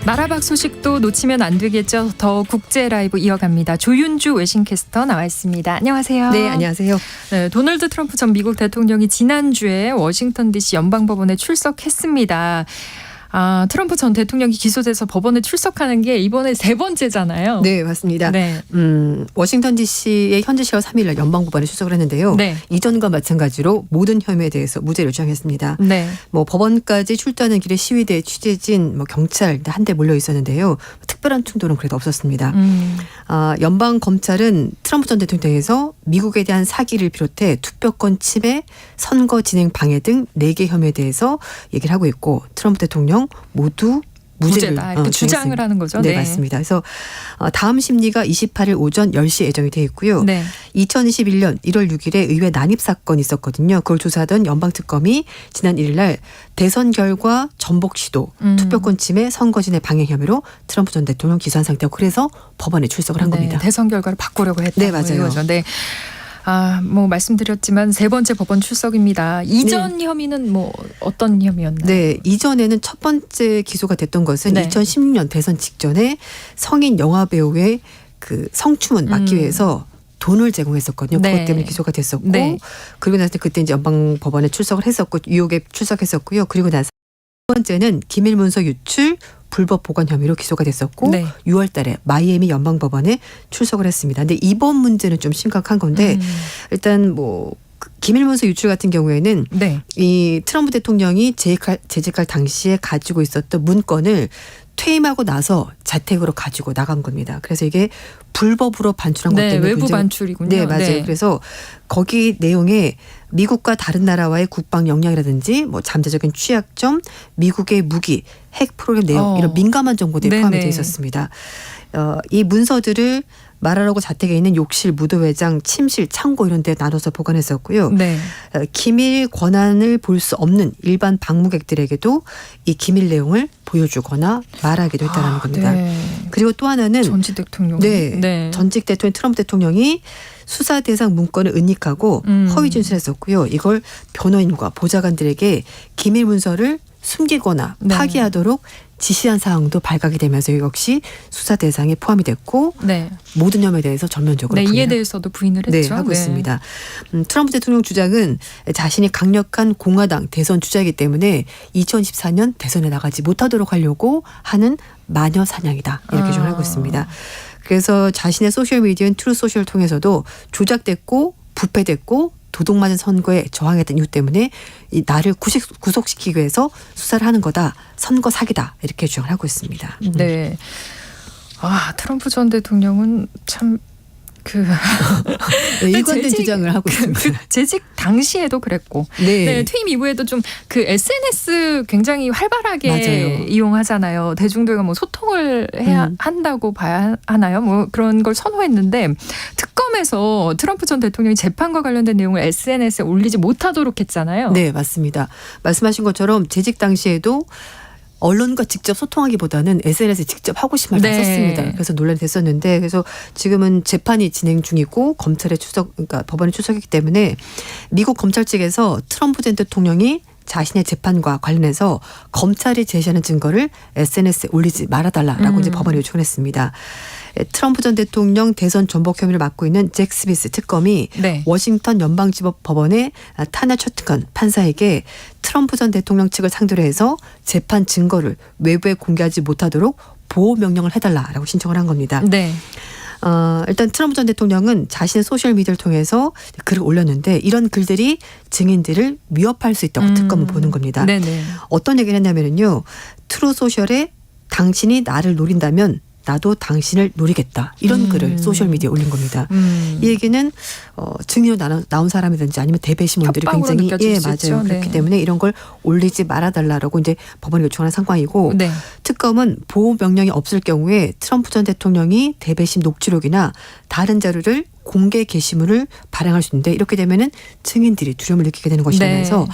나라박 소식도 놓치면 안 되겠죠. 더 국제 라이브 이어갑니다. 조윤주 외신캐스터 나와 있습니다. 안녕하세요. 네, 안녕하세요. 네, 도널드 트럼프 전 미국 대통령이 지난주에 워싱턴 DC 연방법원에 출석했습니다. 트럼프 전 대통령이 기소돼서 법원에 출석하는 게 이번에 3번째잖아요. 네, 맞습니다. 네. 워싱턴 DC의 현지 시각 3일 날 연방법원에 출석을 했는데요. 네. 이전과 마찬가지로 모든 혐의에 대해서 무죄를 주장했습니다. 네. 뭐 법원까지 출두하는 길에 시위대, 취재진, 경찰 한데 몰려 있었는데요. 특별한 충돌은 그래도 없었습니다. 연방 검찰은 트럼프 전 대통령에서 미국에 대한 사기를 비롯해 투표권 침해, 선거 진행 방해 등 4개 혐의에 대해서 얘기를 하고 있고 트럼프 대통령 모두 무죄를 무죄다 이렇게 주장을 정했습니다. 하는 거죠. 네, 맞습니다. 그래서 다음 심리가 28일 오전 10시에 예정이 되어 있고요. 네. 2021년 1월 6일에 의회 난입 사건이 있었거든요. 그걸 조사하던 연방특검이 지난 1일 날 대선 결과 전복 시도, 투표권 침해, 선거진의 방해 혐의로 트럼프 전 대통령 기소한 상태고 그래서 법원에 출석을 한 네, 겁니다. 대선 결과를 바꾸려고 했다. 네, 맞아요. 이거죠. 네. 뭐 말씀드렸지만 3번째 법원 출석입니다. 이전 혐의는 뭐 어떤 혐의였나요? 네, 이전에는 첫 번째 기소가 됐던 것은 네. 2016년 대선 직전에 성인 영화 배우의 그 성추문 막기 위해서 돈을 제공했었거든요. 네. 그것 때문에 기소가 됐었고 네. 그리고 나서 그때 이제 연방법원에 출석을 했었고 유혹에 출석했었고요. 그리고 나서 두 번째는 기밀 문서 유출 불법 보관 혐의로 기소가 됐었고 네. 6월 달에 마이애미 연방법원에 출석을 했습니다. 근데 이번 문제는 좀 심각한 건데 일단 뭐 기밀문서 유출 같은 경우에는 네. 이 트럼프 대통령이 재직할 당시에 가지고 있었던 문건을 퇴임하고 나서 자택으로 가지고 나간 겁니다. 그래서 이게 불법으로 반출한 것 네, 때문에 외부 굉장히 반출이군요. 네, 맞아요. 네. 그래서 거기 내용에 미국과 다른 나라와의 국방 역량이라든지 뭐 잠재적인 취약점, 미국의 무기, 핵 프로그램 내용 이런 민감한 정보들이 네네. 포함이 되어 있었습니다. 이 문서들을 마라라고 자택에 있는 욕실, 무도회장, 침실, 창고 이런 데 나눠서 보관했었고요. 네. 기밀 권한을 볼 수 없는 일반 방문객들에게도 이 기밀 내용을 보여주거나 말하기도 했다는 겁니다. 네. 그리고 또 하나는 전직 대통령. 네, 전직 대통령 트럼프 대통령이 수사 대상 문건을 은닉하고 허위 진술했었고요. 이걸 변호인과 보좌관들에게 기밀 문서를 숨기거나 네. 파기하도록 지시한 사항도 발각이 되면서 역시 수사 대상에 포함이 됐고 네. 모든 혐의에 대해서 전면적으로 네, 이에 부인을 대해서도 부인을 네, 했죠. 하고 있습니다. 트럼프 대통령 주장은 자신이 강력한 공화당 대선 주자이기 때문에 2014년 대선에 나가지 못하도록 하려고 하는 마녀 사냥이다. 이렇게 주장을 하고 있습니다. 그래서 자신의 소셜미디어인 트루소셜을 통해서도 조작됐고 부패됐고 도둑맞은 선거에 저항했던 이유 때문에 이 나를 구속시키기 위해서 수사를 하는 거다. 선거 사기다. 이렇게 주장을 하고 있습니다. 네. 트럼프 전 대통령은 참 네, 일관된 재직- 주장을 하고 있습니다. 재직 당시에도 그랬고 네. 네, 퇴임 이후에도 좀 그 SNS 굉장히 활발하게 맞아요. 이용하잖아요. 대중들과 뭐 소통을 해야 한다고 봐야 하나요? 뭐 그런 걸 선호했는데 특검에서 트럼프 전 대통령이 재판과 관련된 내용을 SNS에 올리지 못하도록 했잖아요. 네, 맞습니다. 말씀하신 것처럼 재직 당시에도 언론과 직접 소통하기보다는 SNS에 직접 하고 싶은 말만 네. 썼습니다. 그래서 논란이 됐었는데 그래서 지금은 재판이 진행 중이고 검찰에 그러니까 법원에 출석했기 때문에 미국 검찰 측에서 트럼프 전 대통령이 자신의 재판과 관련해서 검찰이 제시하는 증거를 SNS에 올리지 말아달라라고 이제 법원에 요청을 했습니다. 트럼프 전 대통령 대선 전복 혐의를 맡고 있는 잭 스미스 특검이 네. 워싱턴 연방지법 법원의 타냐 처트건 판사에게 트럼프 전 대통령 측을 상대로 해서 재판 증거를 외부에 공개하지 못하도록 보호 명령을 해달라라고 신청을 한 겁니다. 네. 일단 트럼프 전 대통령은 자신의 소셜미디어를 통해서 글을 올렸는데 이런 글들이 증인들을 위협할 수 있다고 특검은 보는 겁니다. 네네. 어떤 얘기를 했냐면요. 트루소셜에 당신이 나를 노린다면 나도 당신을 노리겠다. 이런 글을 소셜미디어에 올린 겁니다. 이 얘기는 증인으로 나온 사람이든지 아니면 대배심원들이 협박으로 굉장히 느껴질 수 맞아요. 있죠. 그렇기 네. 때문에 이런 걸 올리지 말아달라고 이제 법원에 요청하는 상황이고 네. 특검은 보호 명령이 없을 경우에 트럼프 전 대통령이 대배심 녹취록이나 다른 자료를 공개 게시물을 발행할 수 있는데 이렇게 되면은 증인들이 두려움을 느끼게 되는 것이라면서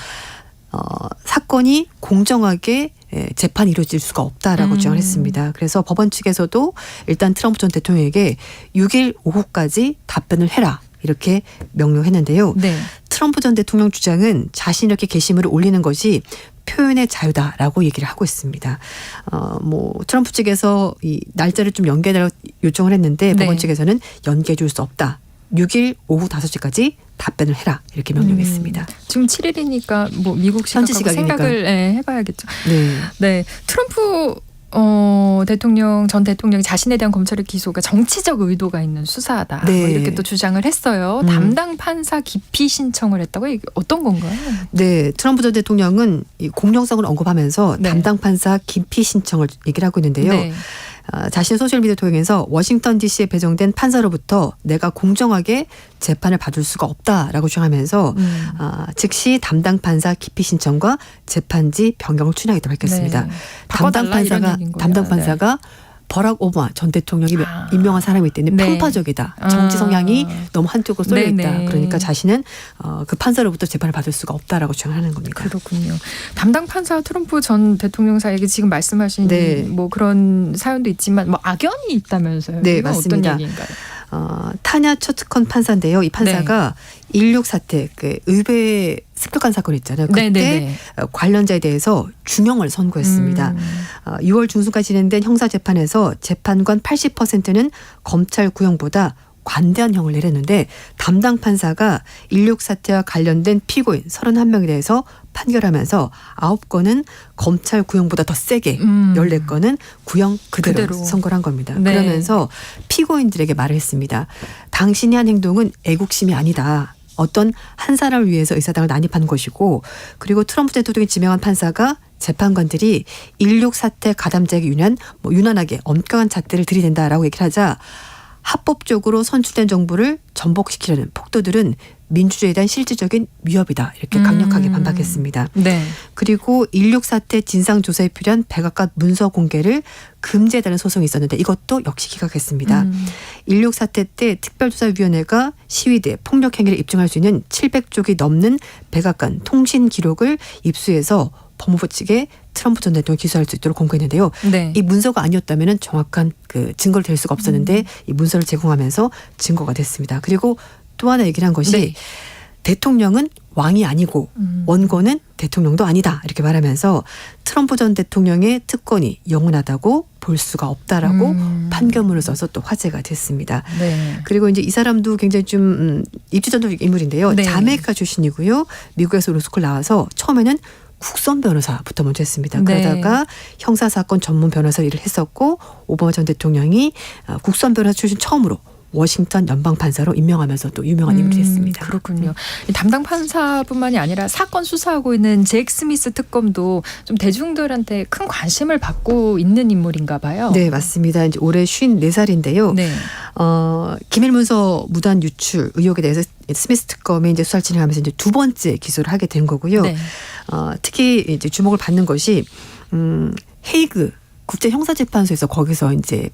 사건이 공정하게 재판이 이루어질 수가 없다라고 주장을 했습니다. 그래서 법원 측에서도 일단 트럼프 전 대통령에게 6일 오후까지 답변을 해라 이렇게 명령했는데요. 네. 트럼프 전 대통령 주장은 자신이 이렇게 게시물을 올리는 것이 표현의 자유다라고 얘기를 하고 있습니다. 뭐 트럼프 측에서 이 날짜를 좀 연기해달라고 요청을 했는데 네. 법원 측에서는 연기해 줄 수 없다. 6일 오후 5시까지 답변을 해라 이렇게 명령했습니다. 지금 7일이니까 뭐 미국 현지 시각하고 시각이니까. 생각을 해봐야겠죠. 네. 네, 트럼프 전 대통령이 자신에 대한 검찰의 기소가 정치적 의도가 있는 수사다. 네. 뭐 이렇게 또 주장을 했어요. 담당 판사 기피 신청을 했다고 이게 어떤 건가요? 네, 트럼프 전 대통령은 이 공정성을 언급하면서 네. 담당 판사 기피 신청을 얘기를 하고 있는데요. 네. 자신의 소셜미디어 통해서 워싱턴 DC에 배정된 판사로부터 내가 공정하게 재판을 받을 수가 없다라고 주장하면서 즉시 담당 판사 기피 신청과 재판지 변경을 추진하겠다고 밝혔습니다. 네. 바꿔달라, 이런 얘기인 거예요. 담당 판사가 버락 오바마 전 대통령이 임명한 사람이기 때문에 네. 편파적이다. 정치 성향이 너무 한쪽으로 쏠려 있다. 네네. 그러니까 자신은 그 판사로부터 재판을 받을 수가 없다라고 주장하는 겁니다. 그렇군요. 담당 판사 트럼프 전 대통령 사이에 지금 말씀하신 네. 뭐 그런 사연도 있지만 뭐 악연이 있다면서요. 네, 이건 맞습니다. 어떤 얘기인가요? 타냐 처트건 판사인데요. 이 판사가 16 사태 그 의회 습격한 사건 있잖아요. 그때 네네네. 관련자에 대해서 중형을 선고했습니다. 6월 중순까지 진행된 형사재판에서 재판관 80%는 검찰 구형보다 관대한 형을 내렸는데 담당 판사가 16 사태와 관련된 피고인 31명에 대해서 판결하면서 9건은 검찰 구형보다 더 세게 14건은 구형 그대로 선고를 한 겁니다. 네. 그러면서 피고인들에게 말을 했습니다. 당신이 한 행동은 애국심이 아니다. 어떤 한 사람을 위해서 의사당을 난입한 것이고 그리고 트럼프 대통령이 지명한 판사가 재판관들이 16 사태 가담자에게 유난하게 엄격한 잣대를 들이댄다라고 얘기를 하자 합법적으로 선출된 정부를 전복시키려는 폭도들은 민주주의에 대한 실질적인 위협이다. 이렇게 강력하게 반박했습니다. 네. 그리고 16 사태 진상조사에 필요한 백악관 문서 공개를 금지해달라는 소송이 있었는데 이것도 역시 기각했습니다. 16 사태 때 특별조사위원회가 시위대 폭력 행위를 입증할 수 있는 700쪽이 넘는 백악관 통신 기록을 입수해서 법무부 측에 트럼프 전 대통령 기소할 수 있도록 공고했는데요. 네. 이 문서가 아니었다면 정확한 그 증거를 댈 수가 없었는데 이 문서를 제공하면서 증거가 됐습니다. 그리고 또 하나 얘기를 한 것이 네. 대통령은 왕이 아니고 원고는 대통령도 아니다 이렇게 말하면서 트럼프 전 대통령의 특권이 영원하다고 볼 수가 없다라고 판결문을 써서 또 화제가 됐습니다. 네. 그리고 이제 이 사람도 굉장히 좀 입지전적 인물인데요. 네. 자메이카 출신이고요. 미국에서 로스쿨 나와서 처음에는 국선 변호사부터 먼저 했습니다. 네. 그러다가 형사사건 전문 변호사 일을 했었고 오바마 전 대통령이 국선 변호사 출신 처음으로 워싱턴 연방판사로 임명하면서 또 유명한 인물이 됐습니다. 그렇군요. 이 담당 판사뿐만이 아니라 사건 수사하고 있는 잭 스미스 특검도 좀 대중들한테 큰 관심을 받고 있는 인물인가 봐요. 네, 맞습니다. 이제 올해 54살인데요. 네. 기밀 문서 무단 유출 의혹에 대해서 스미스 특검이 이제 수사를 진행하면서 이제 두 번째 기소를 하게 된 거고요. 네. 특히 이제 주목을 받는 것이 헤이그 국제 형사재판소에서 거기서 이제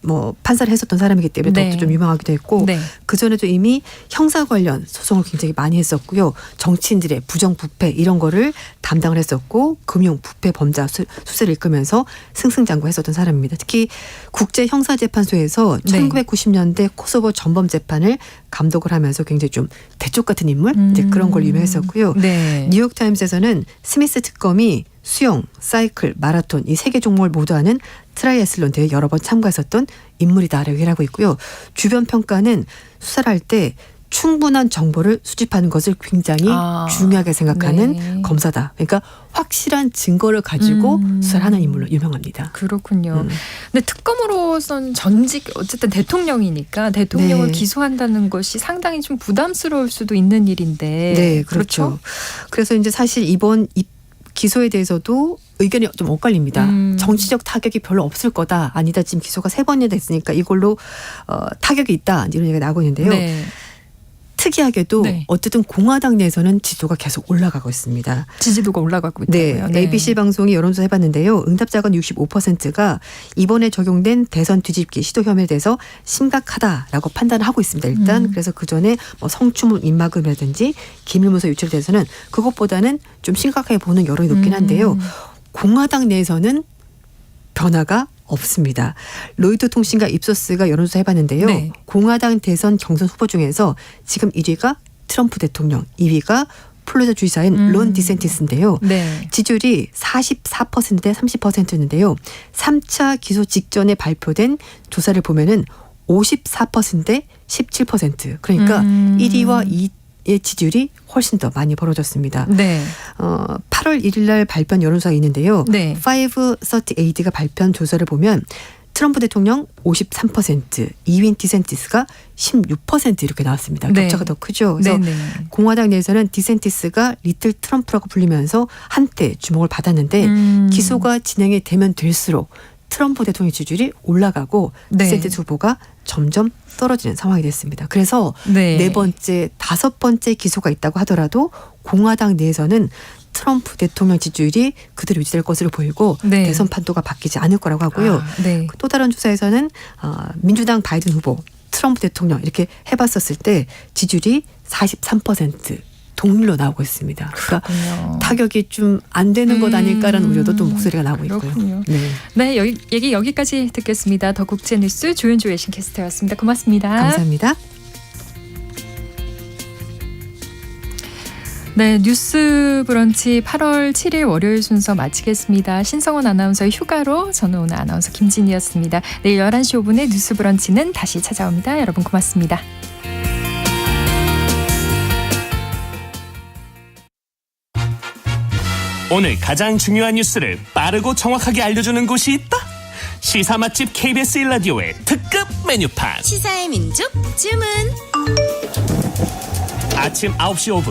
뭐 판사를 했었던 사람이기 때문에 네. 더욱더 좀 유명하기도 했고 네. 그 전에도 이미 형사 관련 소송을 굉장히 많이 했었고요. 정치인들의 부정부패 이런 거를 담당을 했었고 금융 부패 범죄 수세를 이끌면서 승승장구했었던 사람입니다. 특히 국제 형사재판소에서 네. 1990년대 코소보 전범 재판을 감독을 하면서 굉장히 좀 대쪽 같은 인물 이제 그런 걸 유명했었고요. 네. 뉴욕타임스에서는 스미스 특검이 수영, 사이클, 마라톤 이 3개 종목을 모두 하는 트라이애슬론 대회에 여러 번 참가했었던 인물이다라고 얘기하고 있고요. 주변 평가는 수사를 할 때 충분한 정보를 수집하는 것을 굉장히 중요하게 생각하는 네. 검사다. 그러니까 확실한 증거를 가지고 수사를 하는 인물로 유명합니다. 그렇군요. 근데 특검으로선 전직 어쨌든 대통령이니까 대통령을 네. 기소한다는 것이 상당히 좀 부담스러울 수도 있는 일인데. 네, 그렇죠. 그래서 이제 사실 이번 기소에 대해서도 의견이 좀 엇갈립니다. 정치적 타격이 별로 없을 거다. 아니다. 지금 기소가 3번이나 됐으니까 이걸로 타격이 있다. 이런 얘기가 나오고 있는데요. 네. 특이하게도 네. 어쨌든 공화당 내에서는 지지도가 계속 올라가고 있습니다. 지지도가 올라가고 네, 있다고요. ABC 방송이 여론조사 해봤는데요. 응답자가 65%가 이번에 적용된 대선 뒤집기 시도 혐의에 대해서 심각하다라고 판단을 하고 있습니다. 일단 그래서 그 전에 뭐 성추문 입막음이라든지 기밀문서 유출에 대해서는 그것보다는 좀 심각하게 보는 여론이 높긴 한데요. 공화당 내에서는 변화가 없습니다. 로이터 통신과 입소스가 여론조사 해봤는데요. 네. 공화당 대선 경선 후보 중에서 지금 1위가 트럼프 대통령, 2위가 플로리다 주지사인 론 디센티스인데요. 네. 지지율이 44%대 30%였는데요. 3차 기소 직전에 발표된 조사를 보면은 54%대 17%. 그러니까 1위와 2위의 지지율이 훨씬 더 많이 벌어졌습니다. 네. 8월 1일 날 발표한 여론조사가 있는데요. 네. 538가 발표한 조사를 보면 트럼프 대통령 53%, 2위인 디센티스가 16% 이렇게 나왔습니다. 네. 격차가 더 크죠. 그래서 네네. 공화당 내에서는 디센티스가 리틀 트럼프라고 불리면서 한때 주목을 받았는데 기소가 진행이 되면 될수록 트럼프 대통령 지지율이 올라가고 네. 디센티스 후보가 점점 떨어지는 상황이 됐습니다. 그래서 네. 4번째, 5번째 기소가 있다고 하더라도 공화당 내에서는 트럼프 대통령 지지율이 그대로 유지될 것으로 보이고 네. 대선 판도가 바뀌지 않을 거라고 하고요. 네. 또 다른 조사에서는 민주당 바이든 후보, 트럼프 대통령 이렇게 해봤었을 때 지지율이 43% 동률로 나오고 있습니다. 그러니까 그렇군요. 타격이 좀 안 되는 것 아닐까라는 우려도 또 목소리가 나오고 있고요. 그렇군요. 네, 네, 얘기 여기까지 듣겠습니다. 더 국제뉴스 조윤주 외신캐스터였습니다. 고맙습니다. 감사합니다. 네, 뉴스 브런치 8월 7일 월요일 순서 마치겠습니다. 신성원 아나운서의 휴가로 저는 오늘 아나운서 김진희였습니다. 내일 11시 5분에 뉴스 브런치는 다시 찾아옵니다. 여러분 고맙습니다. 오늘 가장 중요한 뉴스를 빠르고 정확하게 알려주는 곳이 있다. 시사 맛집 KBS 1라디오의 특급 메뉴판. 시사의 민족 주문. 아침 9시 5분